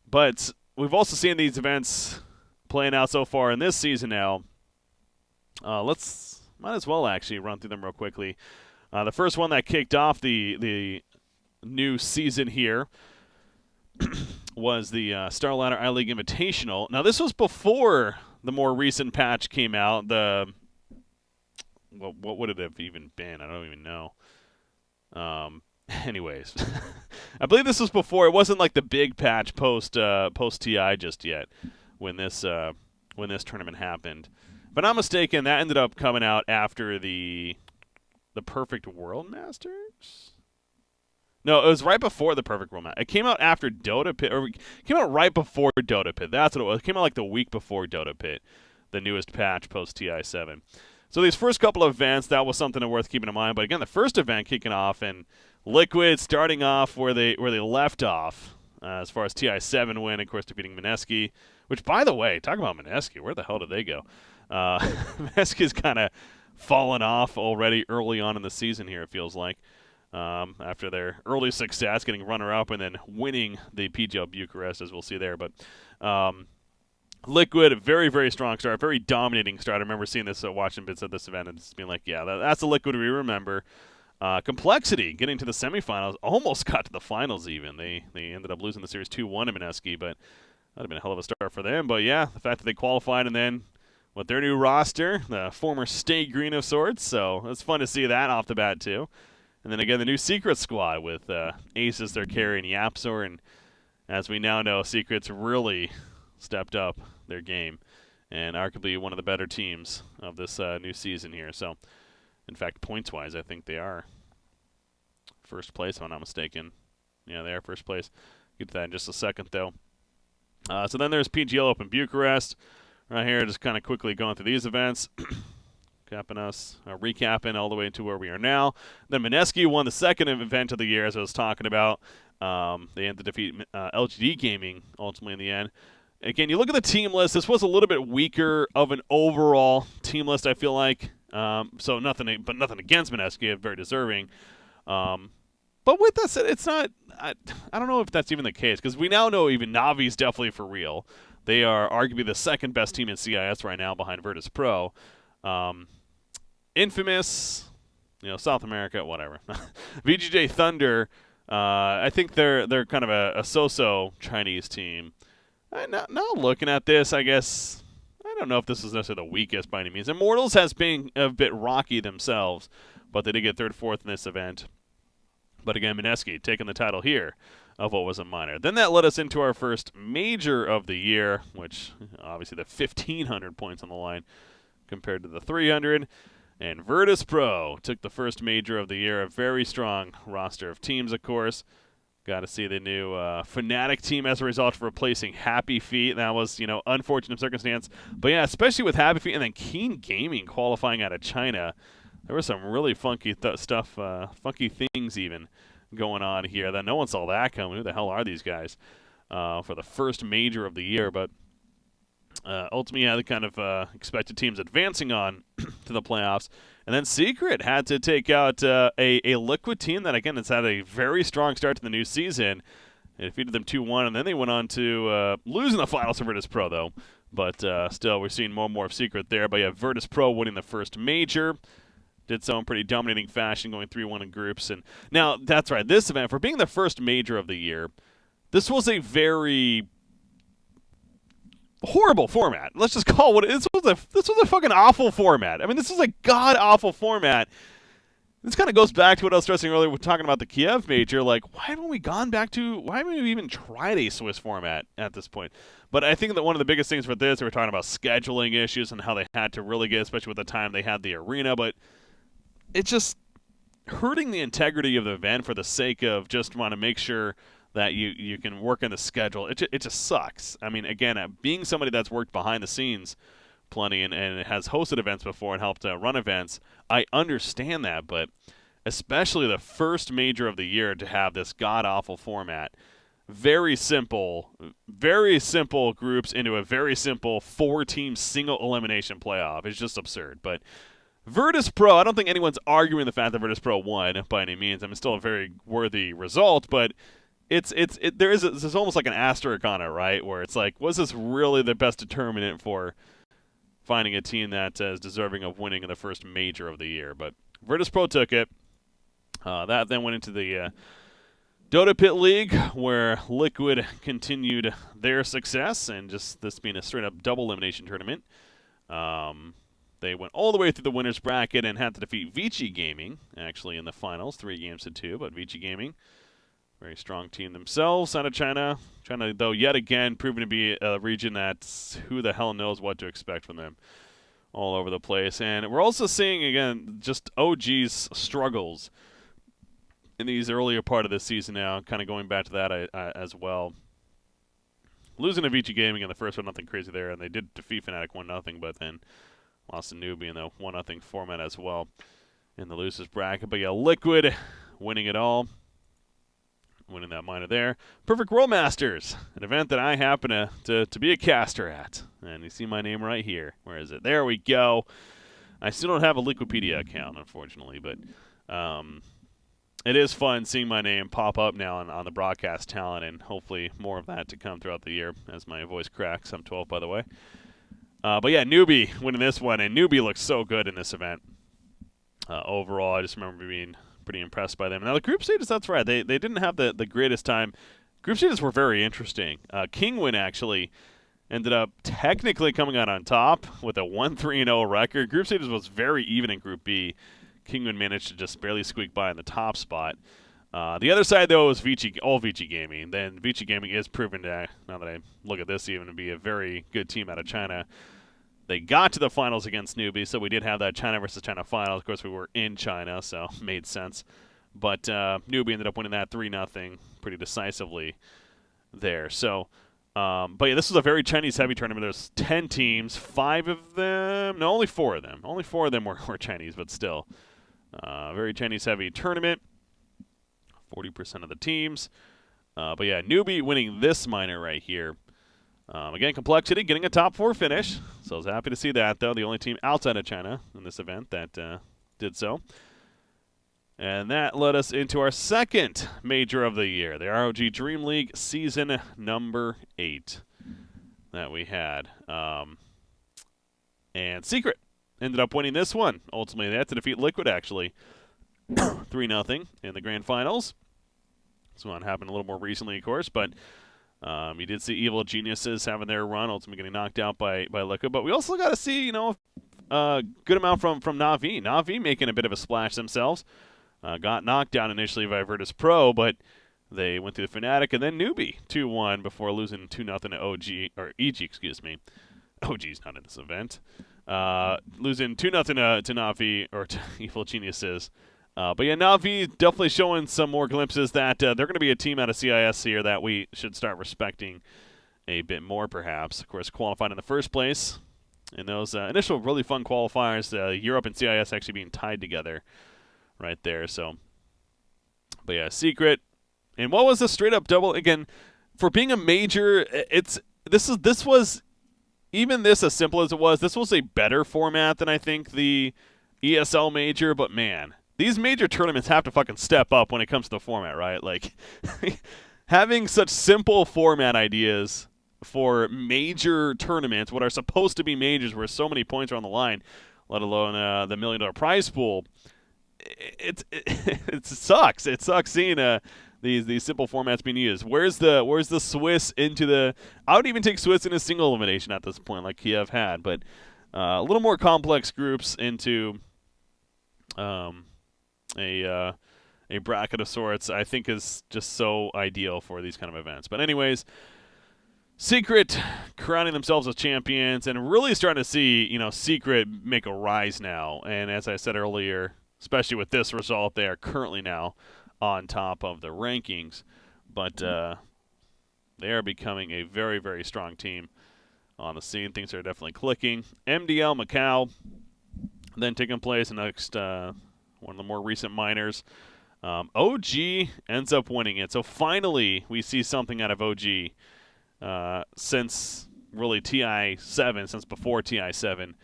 But we've also seen these events playing out so far in this season now. Might as well actually run through them real quickly. The first one that kicked off the new season here was the Starladder iLeague Invitational. Now, this was before the more recent patch came out. What would it have even been? I don't even know. Anyways, I believe this was before. It wasn't like the big patch post TI just yet when this tournament happened. If I'm not mistaken, that ended up coming out after the Perfect World Masters. No, it was right before the Perfect World Masters. It came out after Dota Pit, or it came out right before Dota Pit. That's what it was. It came out like the week before Dota Pit, the newest patch post TI7. So these first couple of events, that was something worth keeping in mind. But again, the first event kicking off and Liquid starting off where they left off as far as TI7 win, of course, defeating Mineski. Which, by the way, talk about Mineski. Where the hell did they go? Mineski's kind of fallen off already early on in the season here, it feels like. After their early success, getting runner-up and then winning the PGL Bucharest, as we'll see there. But Liquid, a very, very strong start, very dominating start. I remember seeing this, watching bits of this event, and just being like, yeah, that's the Liquid we remember. Complexity, getting to the semifinals, almost got to the finals even. They ended up losing the series 2-1 to Mineski, but that would have been a hell of a start for them. But yeah, the fact that they qualified and then with their new roster, the former Stay Green of sorts, so it's fun to see that off the bat too. And then again, the new Secret squad with Aces, their carry, and Yapsor. And as we now know, Secret's really stepped up their game and arguably one of the better teams of this new season here. So, in fact, points-wise, I think they are first place, if I'm not mistaken. Yeah, they are first place. Get to that in just a second, though. So then there's PGL Open Bucharest. Right here, just kind of quickly going through these events. Recapping all the way to where we are now. Then Mineski won the second event of the year, as I was talking about. They had to defeat LGD Gaming, ultimately, in the end. Again, you look at the team list. This was a little bit weaker of an overall team list, I feel like. So nothing against Mineski, very deserving. But with that said, it's not. I don't know if that's even the case, because we now know even Navi's definitely for real. They are arguably the second best team in CIS right now, behind Virtus Pro. Infamous, South America, whatever. VGJ Thunder, I think they're kind of a so-so Chinese team. Now looking at this, I guess, I don't know if this is necessarily the weakest by any means. Immortals has been a bit rocky themselves, but they did get third, fourth in this event. But again, Mineski taking the title here of what was a minor. Then that led us into our first major of the year, which obviously the 1,500 points on the line compared to the 300. And Virtus Pro took the first major of the year, a very strong roster of teams, of course. Got to see the new Fnatic team as a result of replacing Happy Feet. That was, unfortunate circumstance. But yeah, especially with Happy Feet and then Keen Gaming qualifying out of China. There was some really funky stuff, funky things even going on here that no one saw that coming. Who the hell are these guys for the first major of the year? But ultimately, yeah, the kind of expected teams advancing on to the playoffs. And then Secret had to take out a Liquid team that, again, has had a very strong start to the new season. They defeated them 2-1, and then they went on to lose in the finals to Virtus Pro, though. But still, we're seeing more and more of Secret there. But yeah, Virtus Pro winning the first major. Did so in pretty dominating fashion, going 3-1 in groups. And now, that's right, this event, for being the first major of the year, this was a very horrible format. Let's just call it what it is. This was a fucking awful format. I mean, this was a god-awful format. this kind of goes back to what I was stressing earlier with talking about the Kiev major. Like, why haven't we even tried a Swiss format at this point? But I think that one of the biggest things for this, we were talking about scheduling issues and how they had to really get, especially with the time they had the arena, but it's just hurting the integrity of the event for the sake of just want to make sure that you can work in the schedule. It just sucks. I mean, again, being somebody that's worked behind the scenes plenty and has hosted events before and helped run events, I understand that, but especially the first major of the year to have this god-awful format, very simple groups into a very simple 4-team single elimination playoff is just absurd. But Virtus Pro, I don't think anyone's arguing the fact that Virtus Pro won by any means. I mean, it's still a very worthy result, but there's almost like an asterisk on it, right? Where it's like, was this really the best determinant for finding a team that is deserving of winning in the first major of the year? But Virtus Pro took it. That then went into the Dota Pit League, where Liquid continued their success, and just this being a straight-up double elimination tournament. They went all the way through the winner's bracket and had to defeat Vici Gaming, actually, in the finals, 3-2, but Vici Gaming, very strong team themselves out of China. China, though, yet again, proven to be a region that's who the hell knows what to expect from them all over the place. And we're also seeing, again, just OG's struggles in these earlier part of the season now, kind of going back to that as well. Losing to Vici Gaming in the first one, nothing crazy there, and they did defeat Fnatic 1-0, but then lost to Newbie in the 1-0 format as well in the losers bracket. But yeah, Liquid winning it all. Winning that minor there. Perfect World Masters, an event that I happen to be a caster at. And you see my name right here. Where is it? There we go. I still don't have a Liquipedia account, unfortunately, but it is fun seeing my name pop up now on the broadcast talent, and hopefully more of that to come throughout the year as my voice cracks. I'm 12, by the way. But yeah, Newbie winning this one, and Newbie looks so good in this event. Overall, I just remember being pretty impressed by them. Now, the group stages, that's right. They didn't have the greatest time. Group stages were very interesting. Kingwin actually ended up technically coming out on top with a 1-3-0 record. Group stages was very even in Group B. Kingwin managed to just barely squeak by in the top spot. The other side, though, was Vici Gaming. Then Vici Gaming is proven to, now that I look at this, even to be a very good team out of China. They got to the finals against Newbie, so we did have that China versus China final. Of course, we were in China, so made sense. But Newbie ended up winning that 3-0 pretty decisively there. So, but yeah, this was a very Chinese-heavy tournament. There's 10 teams, 5 of them, no, only 4 of them. Only 4 of them were Chinese, but still. Very Chinese-heavy tournament. 40% of the teams. But yeah, Newbie winning this minor right here. Again, Complexity getting a top 4 finish. So I was happy to see that, though. The only team outside of China in this event that did so. And that led us into our second major of the year, the ROG Dream League season number 8 that we had. And Secret ended up winning this one. Ultimately, they had to defeat Liquid, actually. 3-0 in the grand finals. This one happened a little more recently, of course, but you did see Evil Geniuses having their run, ultimately getting knocked out by Liquid. But we also got to see, a good amount from Na'Vi. Na'Vi making a bit of a splash themselves. Got knocked down initially by Virtus Pro, but they went through the Fnatic and then Newbie 2-1 before losing 2-0 to OG, or EG, excuse me. OG's not in this event. Losing 2-0 to Na'Vi, or to Evil Geniuses. But yeah, Na'Vi definitely showing some more glimpses that they're going to be a team out of CIS here that we should start respecting a bit more, perhaps. Of course, qualified in the first place in those initial really fun qualifiers. Europe and CIS actually being tied together right there. So, but yeah, Secret. And what was the straight up double again? For being a major, this was even this as simple as it was. This was a better format than I think the ESL major. But man, these major tournaments have to fucking step up when it comes to the format, right? Like, having such simple format ideas for major tournaments, what are supposed to be majors where so many points are on the line, let alone the $1 million prize pool, it sucks. It sucks seeing these simple formats being used. Where's the Swiss into the? I would even take Swiss in a single elimination at this point, like Kiev had, but a little more complex groups into a bracket of sorts, I think is just so ideal for these kind of events. But anyways, Secret crowning themselves as champions and really starting to see, Secret make a rise now. And as I said earlier, especially with this result, they are currently now on top of the rankings. But they are becoming a very, very strong team on the scene. Things are definitely clicking. MDL Macau then taking place in the next one of the more recent minors. OG ends up winning it. So finally we see something out of OG. Since really TI7, since before TI7,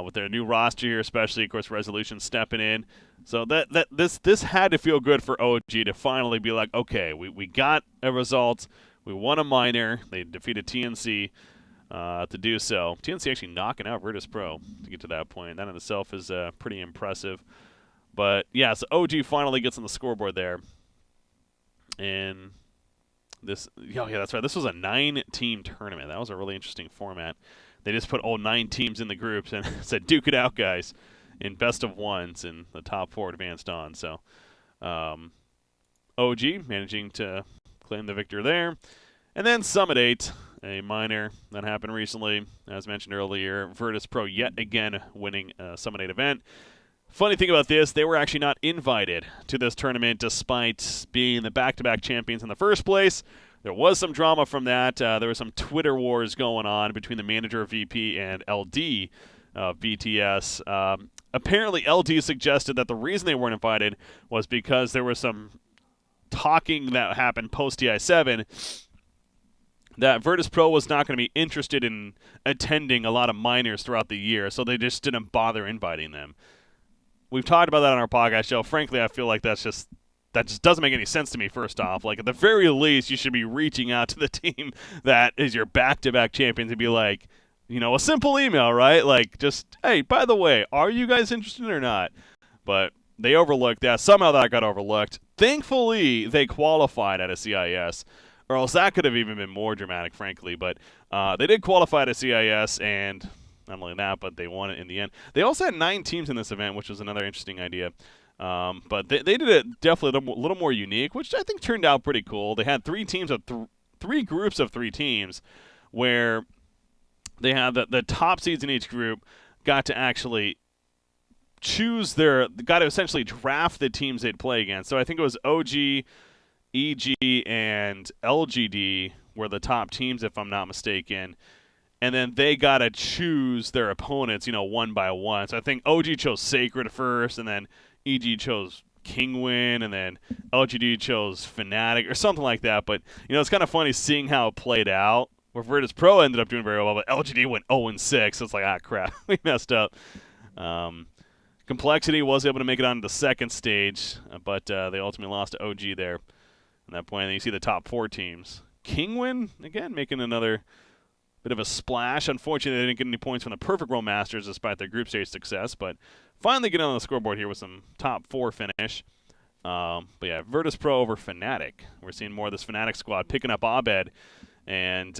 with their new roster here, especially, of course, Resolution stepping in. So this had to feel good for OG to finally be like, okay, we got a result. We won a minor. They defeated TNC to do so. TNC actually knocking out Virtus Pro to get to that point. That in itself is pretty impressive. But, yeah, so OG finally gets on the scoreboard there. And yeah, that's right. This was a 9-team tournament. That was a really interesting format. They just put all 9 teams in the groups and said, duke it out, guys, in best of ones, and the top 4 advanced on. So OG managing to claim the victor there. And then Summit 8, a minor that happened recently. As mentioned earlier, Virtus Pro yet again winning a Summit 8 event. Funny thing about this, they were actually not invited to this tournament despite being the back-to-back champions in the first place. There was some drama from that. There was some Twitter wars going on between the manager of VP and LD of BTS. Apparently, LD suggested that the reason they weren't invited was because there was some talking that happened post-TI7 that Virtus Pro was not going to be interested in attending a lot of minors throughout the year, so they just didn't bother inviting them. We've talked about that on our podcast show. Frankly, I feel like that just doesn't make any sense to me, first off. Like, at the very least, you should be reaching out to the team that is your back-to-back champions and be like, a simple email, right? Like, just, hey, by the way, are you guys interested or not? But they overlooked that. Somehow that got overlooked. Thankfully, they qualified at a CIS, or else that could have even been more dramatic, frankly. But they did qualify at a CIS, and not only that, but they won it in the end. They also had 9 teams in this event, which was another interesting idea. But they did it definitely a little more unique, which I think turned out pretty cool. They had 3 teams of 3 groups of 3 teams, where they had the top seeds in each group got to actually got to essentially draft the teams they'd play against. So I think it was OG, EG, and LGD were the top teams, if I'm not mistaken. And then they got to choose their opponents, one by one. So I think OG chose Sacred first, and then EG chose Kingwin, and then LGD chose Fnatic, or something like that. But, it's kind of funny seeing how it played out, where Virtus Pro ended up doing very well, but LGD went 0-6. So it's like, crap, we messed up. Complexity was able to make it on to the second stage, but they ultimately lost to OG there at that point. And then you see the top 4 teams. Kingwin, again, making another bit of a splash. Unfortunately, they didn't get any points from the Perfect World Masters despite their group stage success, but finally getting on the scoreboard here with some top 4 finish. But yeah, Virtus Pro over Fnatic. We're seeing more of this Fnatic squad picking up Abed, and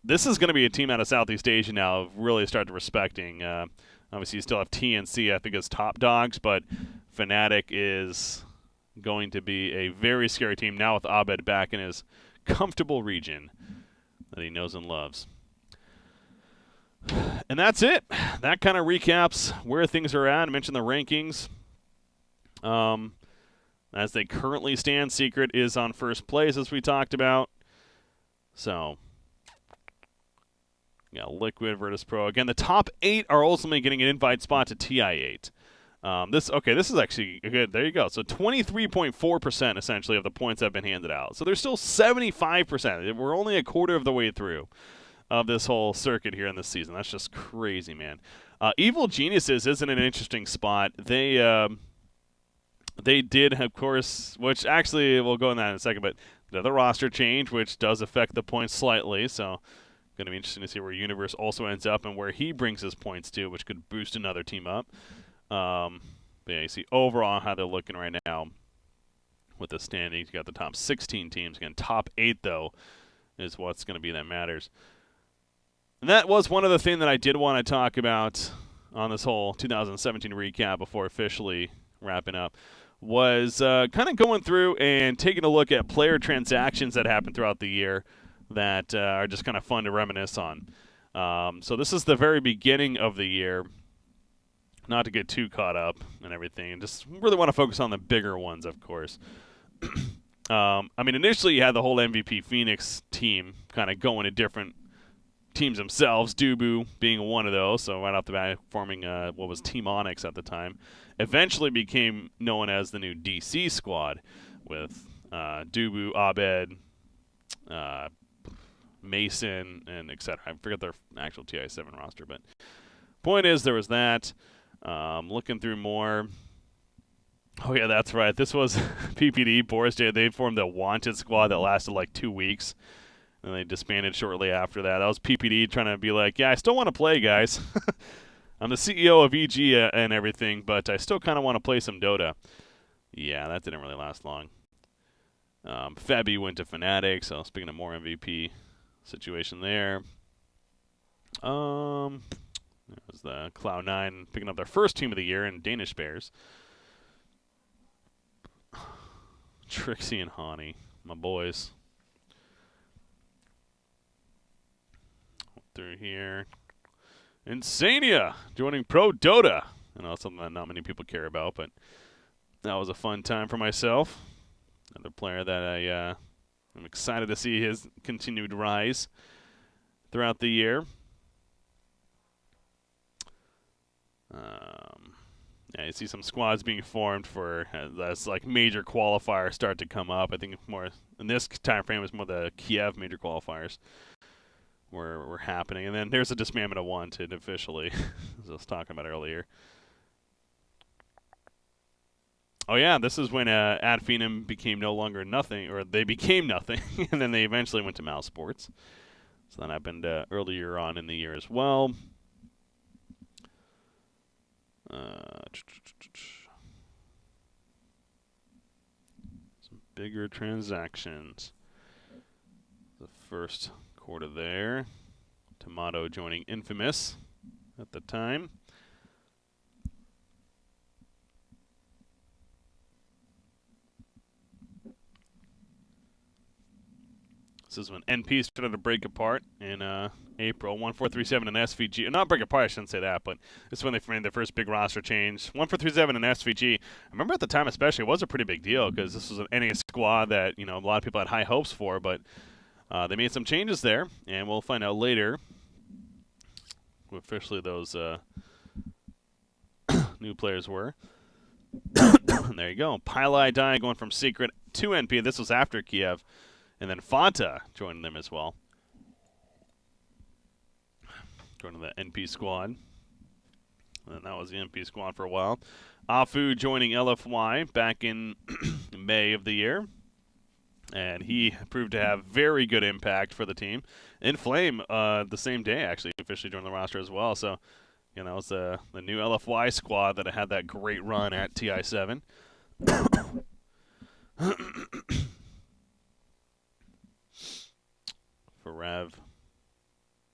this is going to be a team out of Southeast Asia now really started respecting. Obviously, you still have TNC, I think, as top dogs, but Fnatic is going to be a very scary team now with Abed back in his comfortable region that he knows and loves. And that's it. That kind of recaps where things are at. I mentioned the rankings. As they currently stand, Secret is on first place, as we talked about. So, yeah, Liquid, Virtus Pro. Again, the top 8 are ultimately getting an invite spot to TI8. This is actually good. There you go. So 23.4% essentially of the points have been handed out. So there's still 75%. We're only a quarter of the way through of this whole circuit here in this season. That's just crazy, man. Evil Geniuses isn't an interesting spot. They did, of course, which actually we'll go in that in a second, but the roster change, which does affect the points slightly. So going to be interesting to see where Universe also ends up and where he brings his points to, which could boost another team up. But yeah, you see overall how they're looking right now with the standings. You got the top 16 teams. Again, top 8, though, is what's going to be that matters. And that was one other thing that I did want to talk about on this whole 2017 recap before officially wrapping up, was kind of going through and taking a look at player transactions that happened throughout the year that are just kind of fun to reminisce on. So this is the very beginning of the year. Not to get too caught up and everything, and just really want to focus on the bigger ones, of course. I mean, initially you had the whole MVP Phoenix team kind of going to different teams themselves, Dubu being one of those, so right off the bat forming what was Team Onyx at the time. Eventually became known as the new DC squad with Dubu, Abed, Mason, and etc. I forget their actual TI7 roster, but point is there was that. Looking through more. Oh, yeah, that's right. This was PPD, Boris J. They formed a wanted squad that lasted like 2 weeks. And they disbanded shortly after that. That was PPD trying to be like, yeah, I still want to play, guys. I'm the CEO of EG and everything, but I still kind of want to play some Dota. Yeah, that didn't really last long. Febby went to Fnatic, so speaking of more MVP situation there. It was the Cloud9 picking up their first team of the year in Danish Bears. Trixie and Hani, my boys. Through here. Insania joining Pro Dota. I know it's something that not many people care about, but that was a fun time for myself. Another player that I'm excited to see his continued rise throughout the year. Yeah, you see some squads being formed for as like major qualifiers start to come up. I think more in this time frame is more the Kiev major qualifiers were happening, and then there's a disbandment of Wanted officially, as I was talking about earlier. Oh yeah, this is when Ad Phenom became no longer nothing, or they became nothing, and then they eventually went to Mouse Sports. So that happened earlier on in the year as well. Some bigger transactions. The first quarter there. Tomato joining Infamous at the time. This is when NP started to break apart in April. 1437 and SVG. Not break apart, I shouldn't say that, but this is when they made their first big roster change. 1437 and SVG. I remember at the time especially, it was a pretty big deal because this was an NA squad that a lot of people had high hopes for, but they made some changes there, and we'll find out later who officially those new players were. There you go. Pylai Dai going from Secret to NP. This was after Kiev. And then Fanta joining them as well. Going to the NP squad. And that was the NP squad for a while. Afu joining LFY back in May of the year. And he proved to have very good impact for the team. Inflame, the same day, actually, officially joined the roster as well. So, that was the new LFY squad that had that great run at TI7. Rev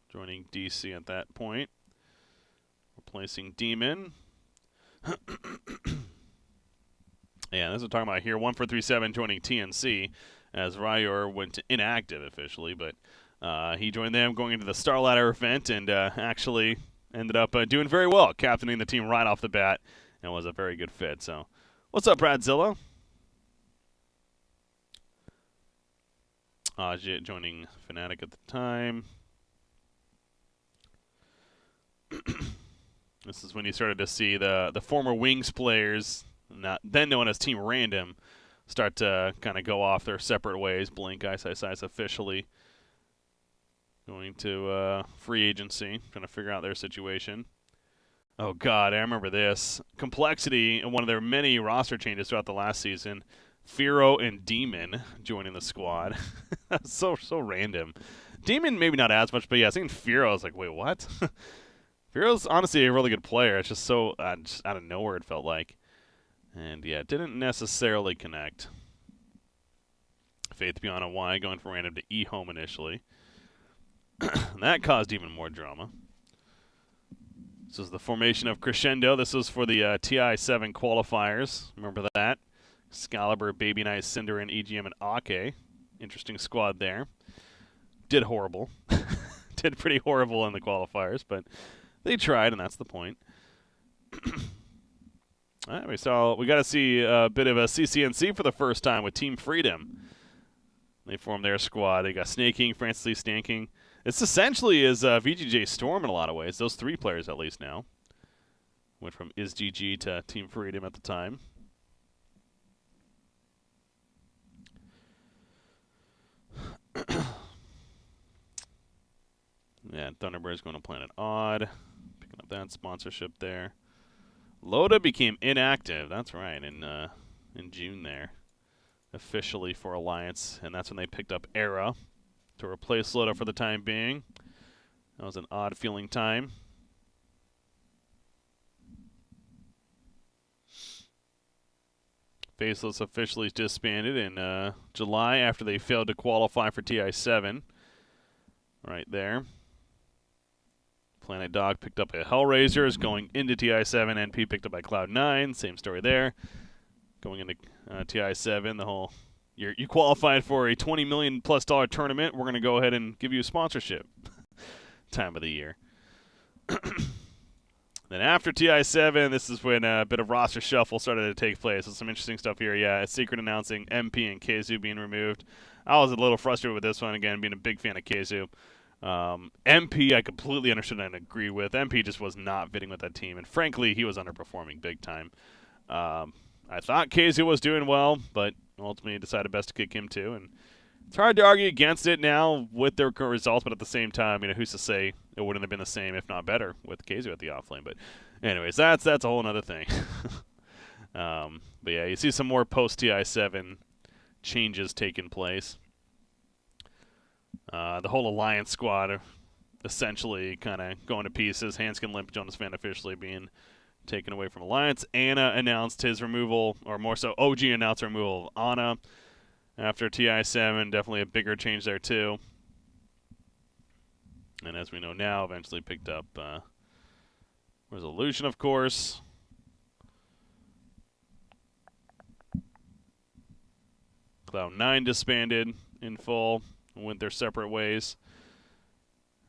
joining DC at that point, replacing Demon. Yeah, this is what I'm talking about here. 1437 joining TNC as Ryor went to inactive officially, but he joined them going into the Star Ladder event and actually ended up doing very well, captaining the team right off the bat, and was a very good fit. So, what's up, Bradzilla? Joining Fnatic at the time. This is when you started to see the former Wings players, then known as Team Random, start to kind of go off their separate ways. Blink, Ice officially going to free agency, trying to figure out their situation. Oh, God, I remember this. Complexity, in one of their many roster changes throughout the last season, Firo and Demon joining the squad. That's so random. Demon maybe not as much, but yeah, seeing Firo, I was like, wait, what? Firo's honestly a really good player. It's just so just out of nowhere, it felt like. And yeah, it didn't necessarily connect. Faith Beyond a Y going from random to E-Home initially. That caused even more drama. This is the formation of Crescendo. This was for the TI7 qualifiers. Remember that? Excalibur, Baby Knight, Cinder, and EGM and Ake. Interesting squad there. Did horrible. Did pretty horrible in the qualifiers, but they tried, and that's the point. All right, we got to see a bit of a CCNC for the first time with Team Freedom. They formed their squad. They got Snake King, Francis Lee, Stan King. It's essentially is VGJ Storm in a lot of ways. Those 3 players at least now. Went from IsGG to Team Freedom at the time. Yeah, Thunderbird's going to Planet Odd. Picking up that sponsorship there. Loda became inactive. That's right, in June there. Officially for Alliance, and that's when they picked up Era to replace Loda for the time being. That was an odd-feeling time. Faceless officially disbanded in July after they failed to qualify for TI7. Right there. Planet Dog picked up a Hellraisers going into TI7. NP picked up by Cloud9. Same story there. Going into TI7, the whole you qualified for a $20 million+ tournament. We're going to go ahead and give you a sponsorship. Time of the year. Then after TI7, this is when a bit of roster shuffle started to take place. So some interesting stuff here. Yeah, a secret announcing MP and Keizu being removed. I was a little frustrated with this one, again, being a big fan of Keizu. MP, I completely understood and agree with. MP just was not fitting with that team, and frankly, he was underperforming big time. I thought Keizu was doing well, but ultimately decided best to kick him too. And it's hard to argue against it now with their current results, but at the same time, who's to say it wouldn't have been the same, if not better, with Keizu at the offlane. But anyways, that's a whole other thing. But yeah, you see some more post-TI7 changes taking place. The whole Alliance squad essentially kind of going to pieces. Hanskin Limp, Jonas Van officially being taken away from Alliance. Anna announced his removal, or more so OG announced removal of Anna after TI7. Definitely a bigger change there too. And as we know now, eventually picked up Resolution, of course. Cloud9 disbanded in full. Went their separate ways.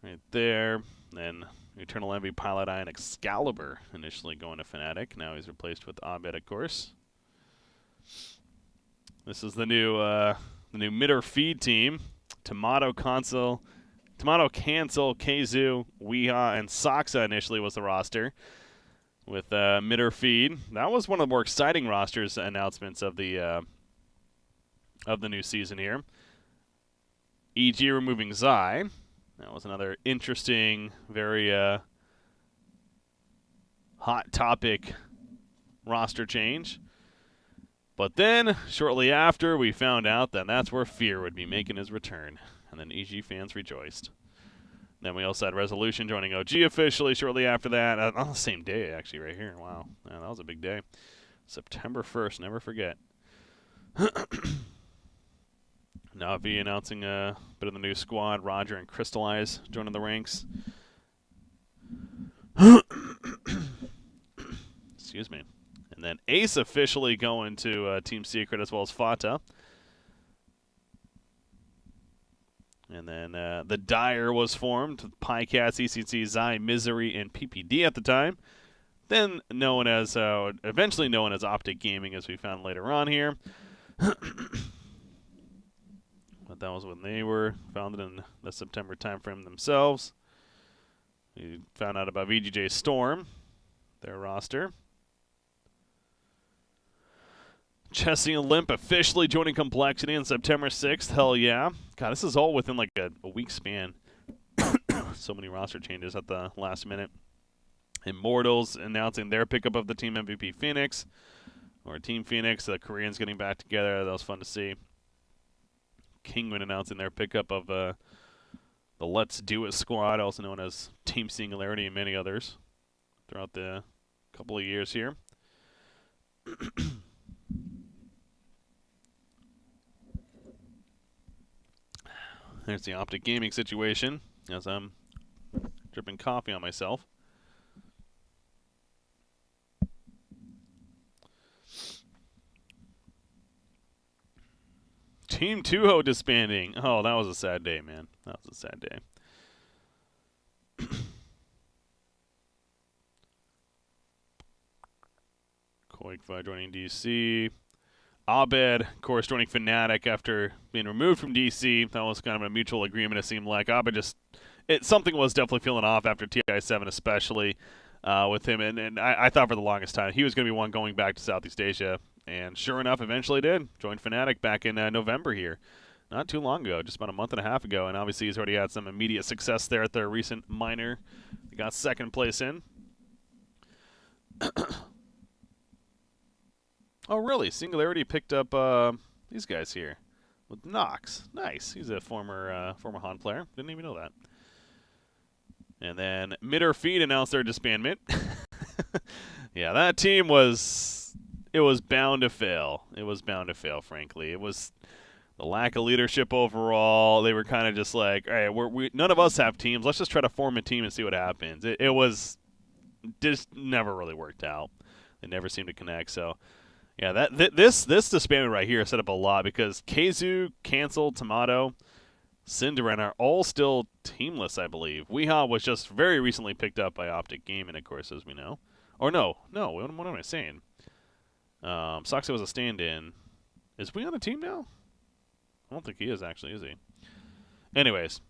Right there. Then Eternal Envy, Pilot Eye, and Excalibur initially going to Fnatic. Now he's replaced with Abed, of course. This is the new midder feed team. Tomato, Cancel, Keizu, Weeha, and Saksa initially was the roster. With midder feed. That was one of the more exciting rosters announcements of the new season here. EG removing Zai. That was another interesting, very hot topic roster change. But then, shortly after, we found out that that's where Fear would be making his return. And then EG fans rejoiced. Then we also had Resolution joining OG officially shortly after that. On the same day, actually, right here. Wow. Yeah, that was a big day. September 1st, never forget. Navi announcing a bit of the new squad. Roger and Crystallize joining the ranks. Excuse me. And then Ace officially going to Team Secret as well as Fata. And then the Dire was formed. Pycats, ECC, Zai, Misery, and PPD at the time. Then eventually known as Optic Gaming, as we found later on here. But that was when they were founded in the September timeframe themselves. We found out about VGJ Storm, their roster. Chessie and Limp officially joining Complexity on September 6th. Hell yeah. God, this is all within like a week span. So many roster changes at the last minute. Immortals announcing their pickup of the team MVP Phoenix, or Team Phoenix. The Koreans getting back together. That was fun to see. Kingman announcing their pickup of the Let's Do It squad, also known as Team Singularity, and many others throughout the couple of years here. There's the Optic Gaming situation, as I'm dripping coffee on myself. Team Tuho disbanding. Oh, that was a sad day, man. That was a sad day. Koikva joining DC. Abed, of course, joining Fnatic after being removed from DC. That was kind of a mutual agreement, it seemed like. Abed something was definitely feeling off after TI7, especially with him. And I thought for the longest time he was going to be one going back to Southeast Asia. And sure enough, eventually did. Joined Fnatic back in November here. Not too long ago, just about a month and a half ago. And obviously he's already had some immediate success there at their recent minor. He got second place in. Oh, really? Singularity picked up these guys here with Nox. Nice. He's a former Han player. Didn't even know that. And then Midder Feed announced their disbandment. Yeah, that team was bound to fail. It was bound to fail, frankly. It was the lack of leadership overall. They were kind of just like, all right, we none of us have teams. Let's just try to form a team and see what happens. It was just never really worked out. They never seemed to connect. So. Yeah, this disbandment right here set up a lot because Keizu, Cancel, Tomato, Cinderin are all still teamless, I believe. Weehaw was just very recently picked up by Optic Gaming, of course, as we know. Or no, what am I saying? Soxa was a stand-in. Is we on the team now? I don't think he is, actually, is he? Anyways,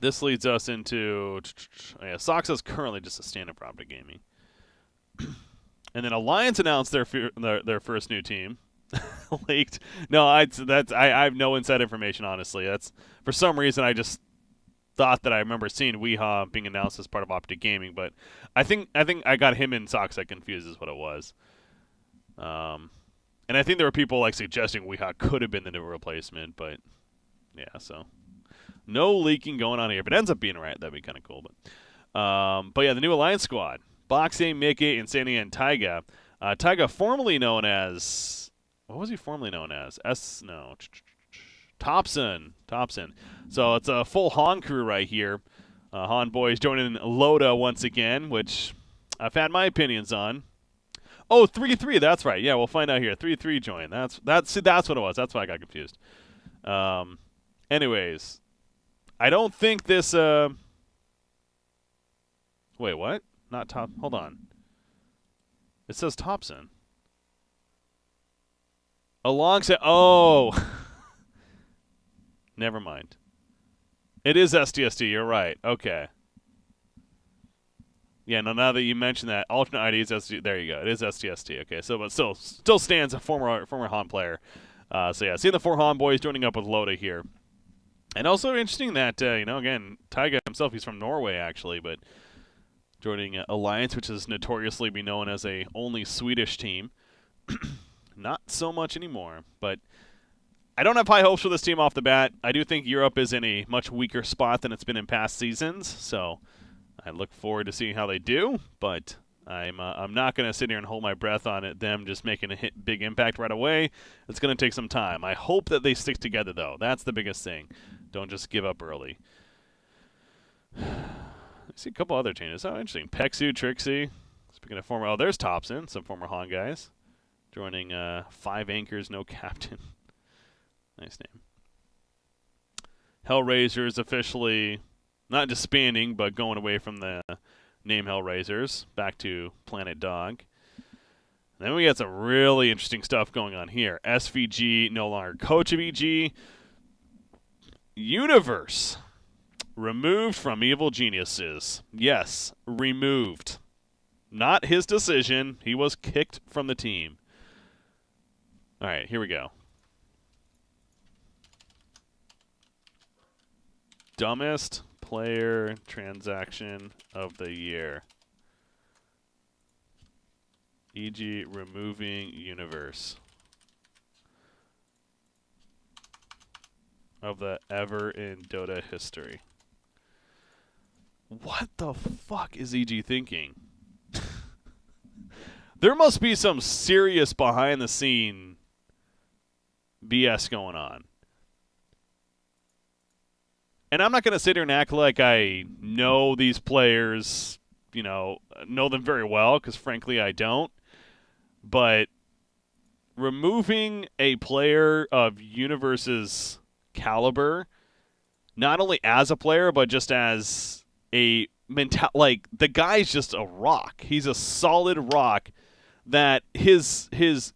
this leads us into... Yeah, Soxa's currently just a stand-in for Optic Gaming. And then Alliance announced their first new team. Leaked. No, I have no inside information, honestly. That's for some reason I just thought that I remember seeing Weehaw being announced as part of Optic Gaming, but I think I got him and Soxa confused is what it was. And I think there were people like suggesting Weehaw could have been the new replacement, but yeah, so no leaking going on here. If it ends up being right, that'd be kind of cool. But yeah, the new Alliance squad. Boxing, Mickey, Insanity, and Taiga. Taiga formerly known as... What was he formerly known as? Thompson. So it's a full Han crew right here. Han boys joining Loda once again, which I've had my opinions on. Oh, 3-3, that's right. Yeah, we'll find out here. 3-3 join. That's what it was. That's why I got confused. Anyways, I don't think this... Wait, what? Not top. Hold on. It says Thompson. Alongside. Oh. Never mind. It is STST. You're right. Okay. Yeah. No. Now that you mentioned that, alternate ID is STST. There you go. It is STST. Okay. So, but still stands a former Han player. So yeah, seeing the 4 Han boys joining up with Loda here, and also interesting that again, Taiga himself, he's from Norway actually, but. Joining Alliance, which is notoriously be known as a only Swedish team. Not so much anymore, but I don't have high hopes for this team off the bat. I do think Europe is in a much weaker spot than it's been in past seasons, so I look forward to seeing how they do, but I'm not going to sit here and hold my breath on it, them just making a big impact right away. It's going to take some time. I hope that they stick together, though. That's the biggest thing. Don't just give up early. I see a couple other changes. Oh, interesting. Pexu, Trixie. Speaking of former... Oh, there's Thompson, some former Han guys. Joining 5 Anchors, no Captain. Nice name. Hellraisers officially not disbanding, but going away from the name Hellraisers. Back to Planet Dog. And then we got some really interesting stuff going on here. SVG, no longer coach of EG. Universe. Removed from Evil Geniuses. Yes, removed. Not his decision. He was kicked from the team. All right, here we go. Dumbest player transaction of the year. E.g. removing Universe. Of the ever in Dota history. What the fuck is EG thinking? There must be some serious behind-the-scene BS going on. And I'm not going to sit here and act like I know these players, know them very well, because frankly I don't. But removing a player of Universe's caliber, not only as a player, but just as a like, the guy's just a rock. He's a solid rock that the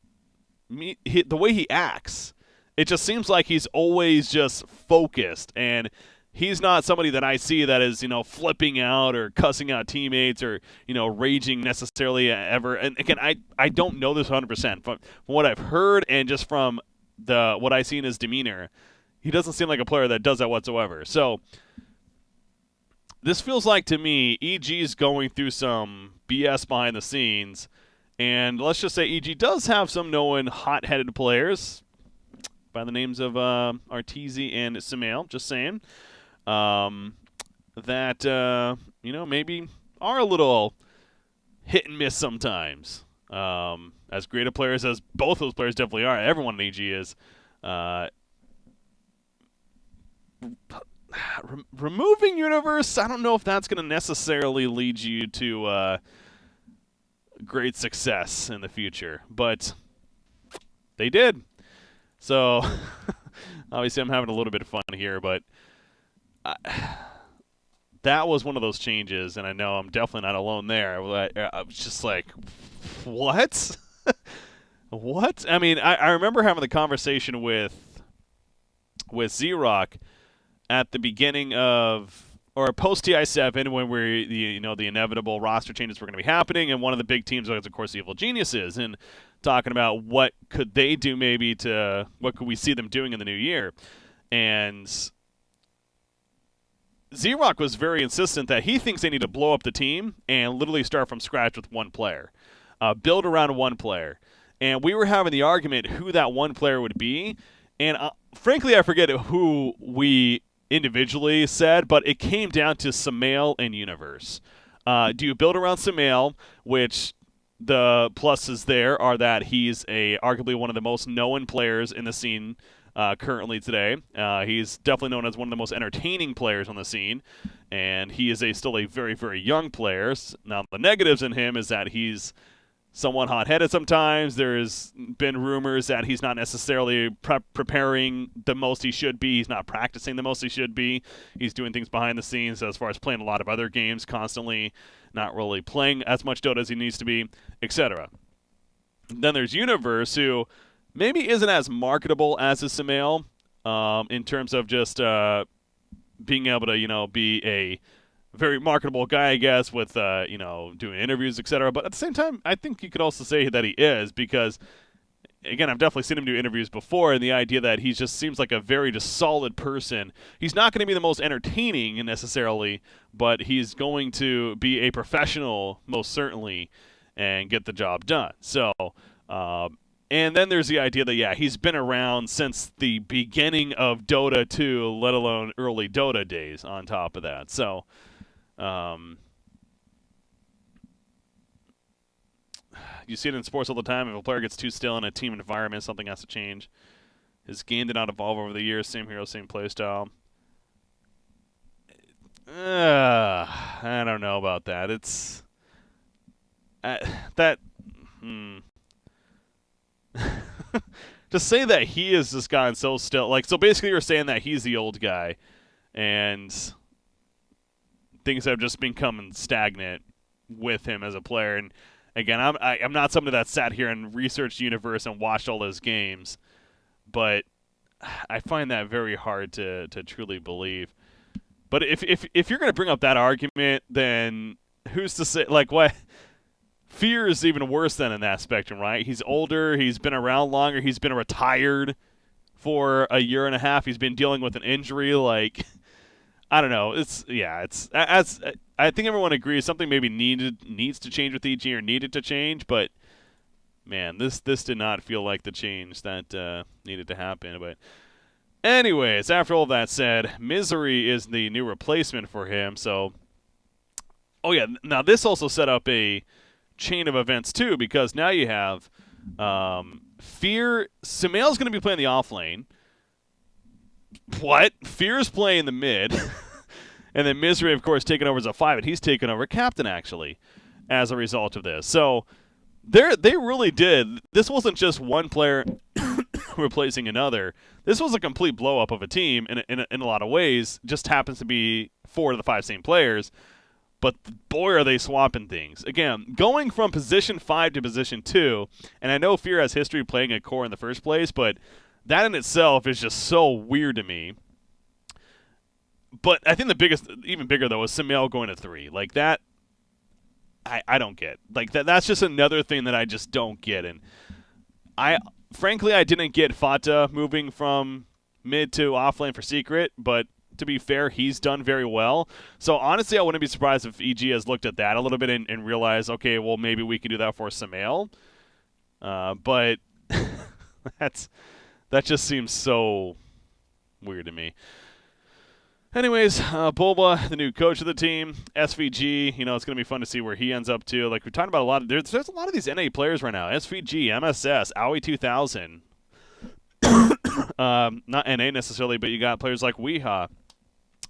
way he acts, it just seems like he's always just focused, and he's not somebody that I see that is, flipping out or cussing out teammates or, raging necessarily ever. And again, I don't know this 100%. From what I've heard and just from what I see in his demeanor, he doesn't seem like a player that does that whatsoever. So this feels like, to me, EG's going through some BS behind the scenes. And let's just say EG does have some known hot-headed players by the names of Arteezy and Sumail, just saying, that, maybe are a little hit and miss sometimes. As great of players as both those players definitely are, everyone in EG is. Removing Universe, I don't know if that's going to necessarily lead you to great success in the future, but they did. So obviously I'm having a little bit of fun here, but that was one of those changes, and I know I'm definitely not alone there. I was just like, what? What? I mean, I remember having the conversation with Z-Rock at the beginning of, or post TI7, when the inevitable roster changes were going to be happening, and one of the big teams was, of course, Evil Geniuses, and talking about what could they do, what could we see them doing in the new year. And Z-Rock was very insistent that he thinks they need to blow up the team and literally start from scratch with one player, build around one player. And we were having the argument who that one player would be, and frankly, I forget who we individually said, but it came down to Sumail and Universe. Do you build around Sumail, which the pluses there are that he's arguably one of the most known players in the scene currently today. He's definitely known as one of the most entertaining players on the scene, and he is still a very, very young player. Now, the negatives in him is that he's somewhat hot-headed sometimes. There's been rumors that he's not necessarily preparing the most he should be. He's not practicing the most he should be. He's doing things behind the scenes as far as playing a lot of other games constantly, not really playing as much Dota as he needs to be, etc. Then there's Universe, who maybe isn't as marketable as a Sumail in terms of just being able to, be a very marketable guy, I guess, with, doing interviews, etc. But at the same time, I think you could also say that he is, because, again, I've definitely seen him do interviews before, and the idea that he just seems like a very just solid person. He's not going to be the most entertaining necessarily, but he's going to be a professional, most certainly, and get the job done. So, and then there's the idea that, he's been around since the beginning of Dota 2, let alone early Dota days on top of that. So, you see it in sports all the time. If a player gets too still in a team environment, something has to change. His game did not evolve over the years. Same hero, same playstyle. I don't know about that. It's to say that he has just gotten so still. So basically you're saying that he's the old guy, and things have just become stagnant with him as a player. And again, I'm not somebody that sat here and researched Universe and watched all his games, but I find that very hard to truly believe. But if you're going to bring up that argument, then who's to say, what? Fear is even worse than in that spectrum, right? He's older, he's been around longer, he's been retired for a year and a half, he's been dealing with an injury, I don't know. I think everyone agrees something maybe needs to change with EG, or needed to change, but man, this did not feel like the change that needed to happen. But anyways, after all that said, Misery is the new replacement for him. So, now this also set up a chain of events too, because now you have Fear. Sumail's going to be playing the off lane. What? Fear's playing the mid. And then Misery, of course, taking over as a 5, and he's taken over captain, actually, as a result of this. So They really did. This wasn't just one player replacing another. This was a complete blow up of a team in a lot of ways. Just happens to be 4 of the 5 same players, but boy are they swapping things. Again, going from position 5 to position 2, and I know Fear has history playing a core in the first place, but that in itself is just so weird to me. But I think the biggest, even bigger though, is Samael going to 3. Like that, I don't get. Like that's just another thing that I just don't get. And frankly, I didn't get Fata moving from mid to offlane for Secret, but to be fair, he's done very well. So honestly, I wouldn't be surprised if EG has looked at that a little bit and realized, okay, well maybe we can do that for Samael. But that just seems so weird to me. Anyways, Bulba, the new coach of the team, SVG, it's going to be fun to see where he ends up too. Like we're talking about a lot of, there's a lot of these NA players right now. SVG, MSS, Aoi 2000. Not NA necessarily, but you got players like Weeha,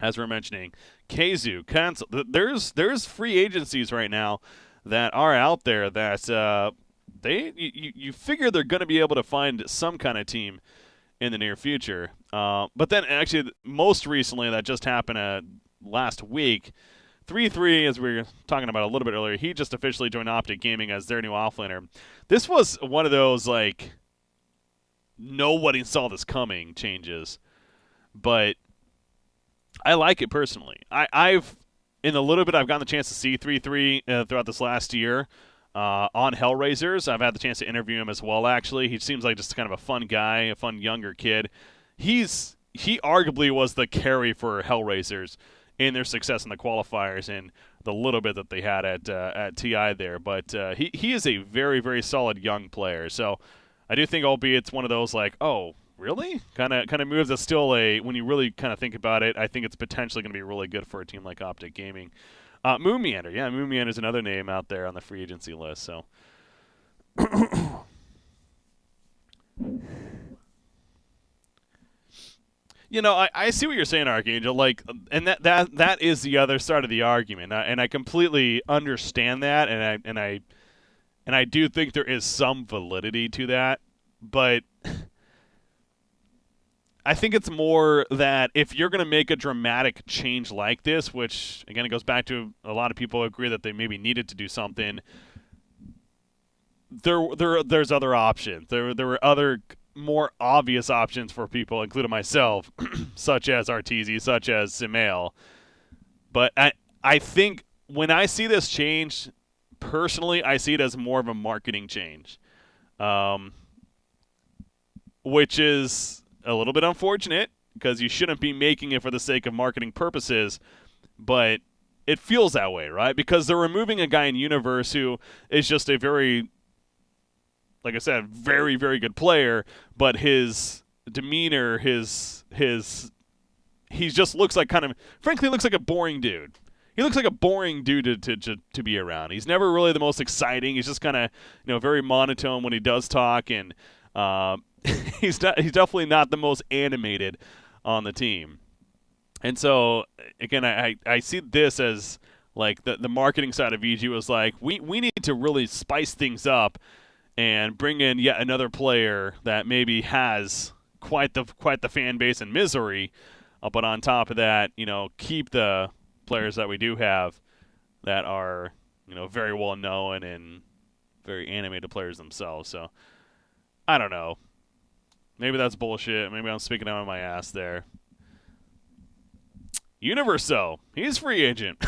as we're mentioning, Keizu, Cancel. There's free agencies right now that are out there that you figure they're going to be able to find some kind of team in the near future. But then actually most recently, that just happened last week, 3-3, as we were talking about a little bit earlier, he just officially joined Optic Gaming as their new offlaner. This was one of those, like, nobody saw this coming changes. But I like it personally. I've in the little bit I've gotten the chance to see 3-3 throughout this last year, on Hellraisers. I've had the chance to interview him as well, actually. He seems like just kind of a fun guy, a fun younger kid. He arguably was the carry for Hellraisers in their success in the qualifiers and the little bit that they had at TI there. But he is a very, very solid young player. So I do think, albeit it's one of those like, oh, really? Kind of moves that's still when you really kind of think about it, I think it's potentially going to be really good for a team like Optic Gaming. Moon Meander, yeah, Moon Meander is another name out there on the free agency list. So, I see what you're saying, Archangel. Like, and that is the other side of the argument, and I completely understand that, and I do think there is some validity to that, but I think it's more that if you're going to make a dramatic change like this, which, again, it goes back to a lot of people agree that they maybe needed to do something, there's other options. There were other more obvious options for people, including myself, such as Arteezy, such as Samael. But I think when I see this change, personally, I see it as more of a marketing change, which is a little bit unfortunate because you shouldn't be making it for the sake of marketing purposes, but it feels that way, right? Because they're removing a guy in Universe who is just a very, like I said, very, very good player, but his demeanor, he just looks like frankly, looks like a boring dude. He looks like a boring dude to be around. He's never really the most exciting. He's just kind of, very monotone when he does talk, and he's definitely not the most animated on the team. And so, again, I see this as like the marketing side of EG was like, we need to really spice things up and bring in yet another player that maybe has quite the fan base and misery, but on top of that, keep the players that we do have that are, very well known and very animated players themselves. So I don't know. Maybe that's bullshit. Maybe I'm speaking out of my ass there. Universo, he's free agent.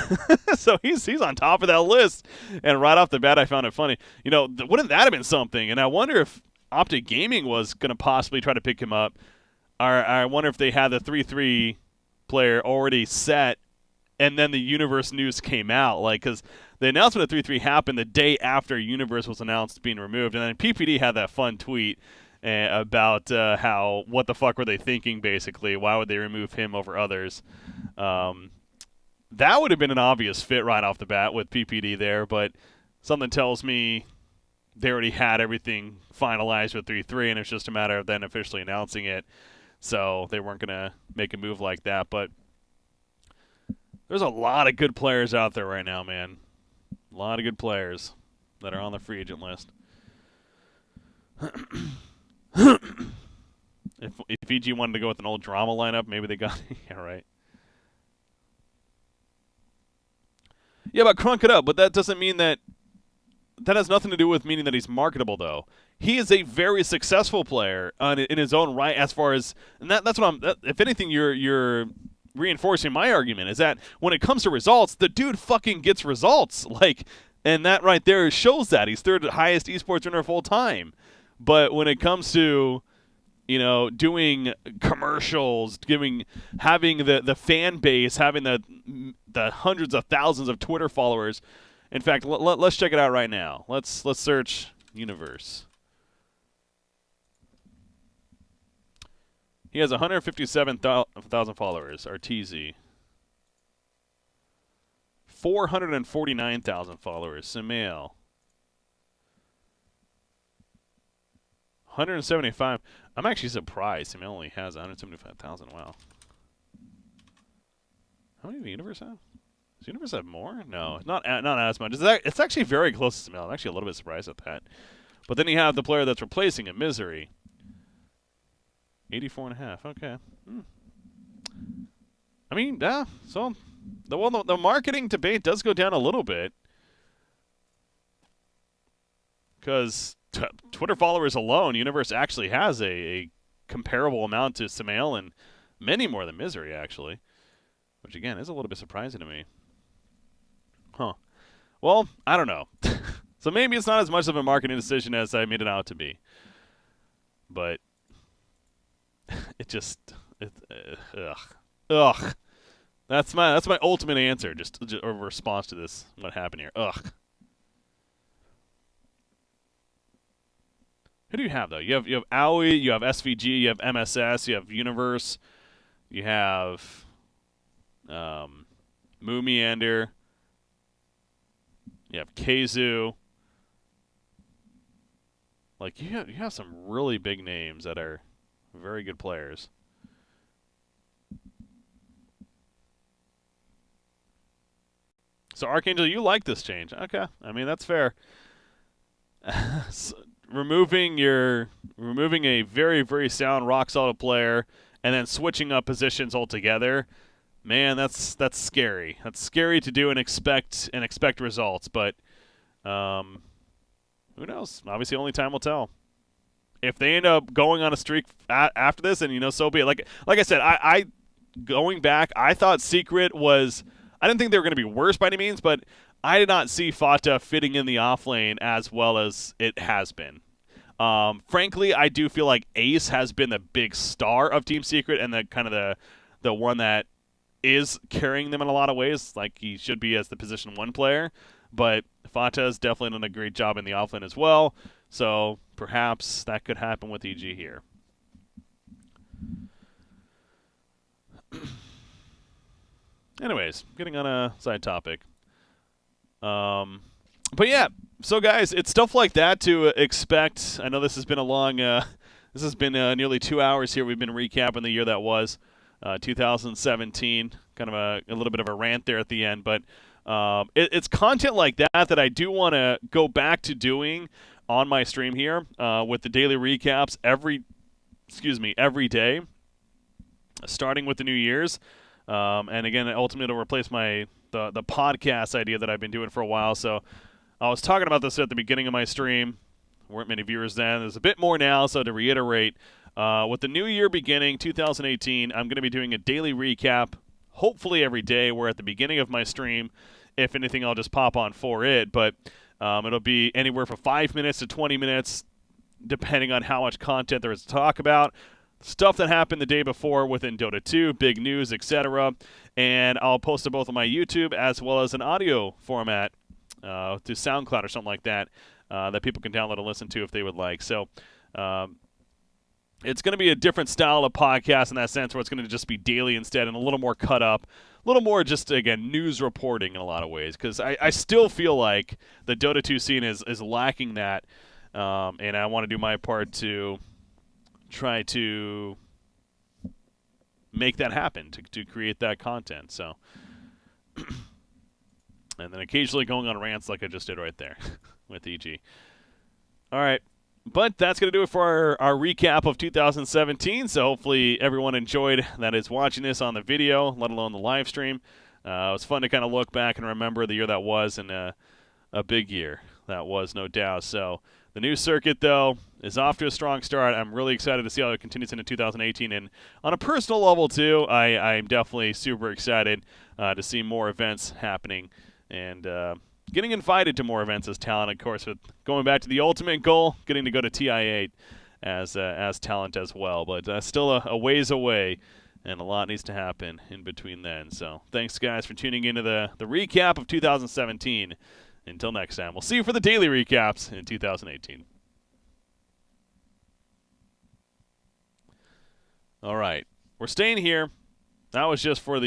So he's on top of that list. And right off the bat, I found it funny. Wouldn't that have been something? And I wonder if Optic Gaming was going to possibly try to pick him up. Or I wonder if they had the 3-3 player already set, and then the Universe news came out. Like, because the announcement of 3-3 happened the day after Universe was announced being removed. And then PPD had that fun tweet about what the fuck were they thinking, basically. Why would they remove him over others? That would have been an obvious fit right off the bat with PPD there, but something tells me they already had everything finalized with 3-3, and it's just a matter of then officially announcing it. So they weren't going to make a move like that. But there's a lot of good players out there right now, man. A lot of good players that are on the free agent list. If EG wanted to go with an old drama lineup, maybe they got yeah, right. Yeah, but crunk it up. But that doesn't mean that has nothing to do with meaning that he's marketable, though. He is a very successful player in his own right. As far as and that's what if anything, you're reinforcing my argument is that when it comes to results, the dude fucking gets results. Like, and that right there shows that he's third highest esports earner of all time. But when it comes to doing commercials, having the fan base, having the hundreds of thousands of Twitter followers. In fact, let's check it out right now. Let's search Universe. He has 157,000 followers, RTZ. 449,000 followers, Sumail. 175. I'm actually surprised Sumail only has 175,000. Wow. How many does Universe have? Does Universe have more? No, not as much. It's actually very close to Sumail. I'm actually a little bit surprised at that. But then you have the player that's replacing him, Misery. 84.5. Okay. I mean, yeah. So, the marketing debate does go down a little bit because Twitter followers alone, Universe actually has a comparable amount to Sumail and many more than Misery, actually, which again is a little bit surprising to me. Huh. Well, I don't know. So maybe it's not as much of a marketing decision as I made it out to be, but. Ugh. That's my ultimate answer. Just a response to this. What happened here? Ugh. Who do you have though? You have Aoi, you have SVG, you have MSS, you have Universe, you have Moomeander, you have Keizu. Like you have some really big names that are very good players. So Archangel, you like this change? Okay, I mean that's fair. So, removing a very, very sound, rock solid player, and then switching up positions altogether. Man, that's scary. That's scary to do and expect results. But who knows? Obviously, only time will tell. If they end up going on a streak after this, and so be it. Like I said, I going back, I thought Secret was. I didn't think they were going to be worse by any means, but I did not see Fata fitting in the off lane as well as it has been. Frankly, I do feel like Ace has been the big star of Team Secret and the kind of the one that is carrying them in a lot of ways, like he should be as the position 1 player. But Fata has definitely done a great job in the off lane as well. So perhaps that could happen with EG here. Anyways, getting on a side topic. But yeah, so guys, it's stuff like that to expect. I know this has been a long, this has been nearly 2 hours here. We've been recapping the year that was 2017. Kind of a little bit of a rant there at the end, but it's content like that I do want to go back to doing on my stream here with the daily recaps every day, starting with the New Year's. And again, ultimately it'll replace the podcast idea that I've been doing for a while. So I was talking about this at the beginning of my stream. There weren't many viewers then. There's a bit more now. So to reiterate, with the new year beginning, 2018, I'm going to be doing a daily recap, hopefully every day. We're at the beginning of my stream. If anything, I'll just pop on for it. But it'll be anywhere from 5 minutes to 20 minutes, depending on how much content there is to talk about. Stuff that happened the day before within Dota 2, big news, etc. And I'll post it both on my YouTube as well as an audio format through SoundCloud or something like that that people can download and listen to if they would like. So it's going to be a different style of podcast in that sense, where it's going to just be daily instead and a little more cut up, a little more just, again, news reporting in a lot of ways, because I still feel like the Dota 2 scene is lacking that, and I want to do my part to try to make that happen, to create that content. So, and then occasionally going on rants like I just did right there. with EG. All right. But that's going to do it for our recap of 2017. So hopefully everyone enjoyed that is watching this on the video, let alone the live stream. It was fun to kind of look back and remember the year that was, and a big year that was, no doubt. So the new circuit, though, is off to a strong start. I'm really excited to see how it continues into 2018. And on a personal level, too, I'm definitely super excited to see more events happening and getting invited to more events as talent, of course, with going back to the ultimate goal, getting to go to TI8 as talent as well. But still a ways away, and a lot needs to happen in between then. So thanks, guys, for tuning into the recap of 2017. Until next time, we'll see you for the daily recaps in 2018. All right. We're staying here. That was just for the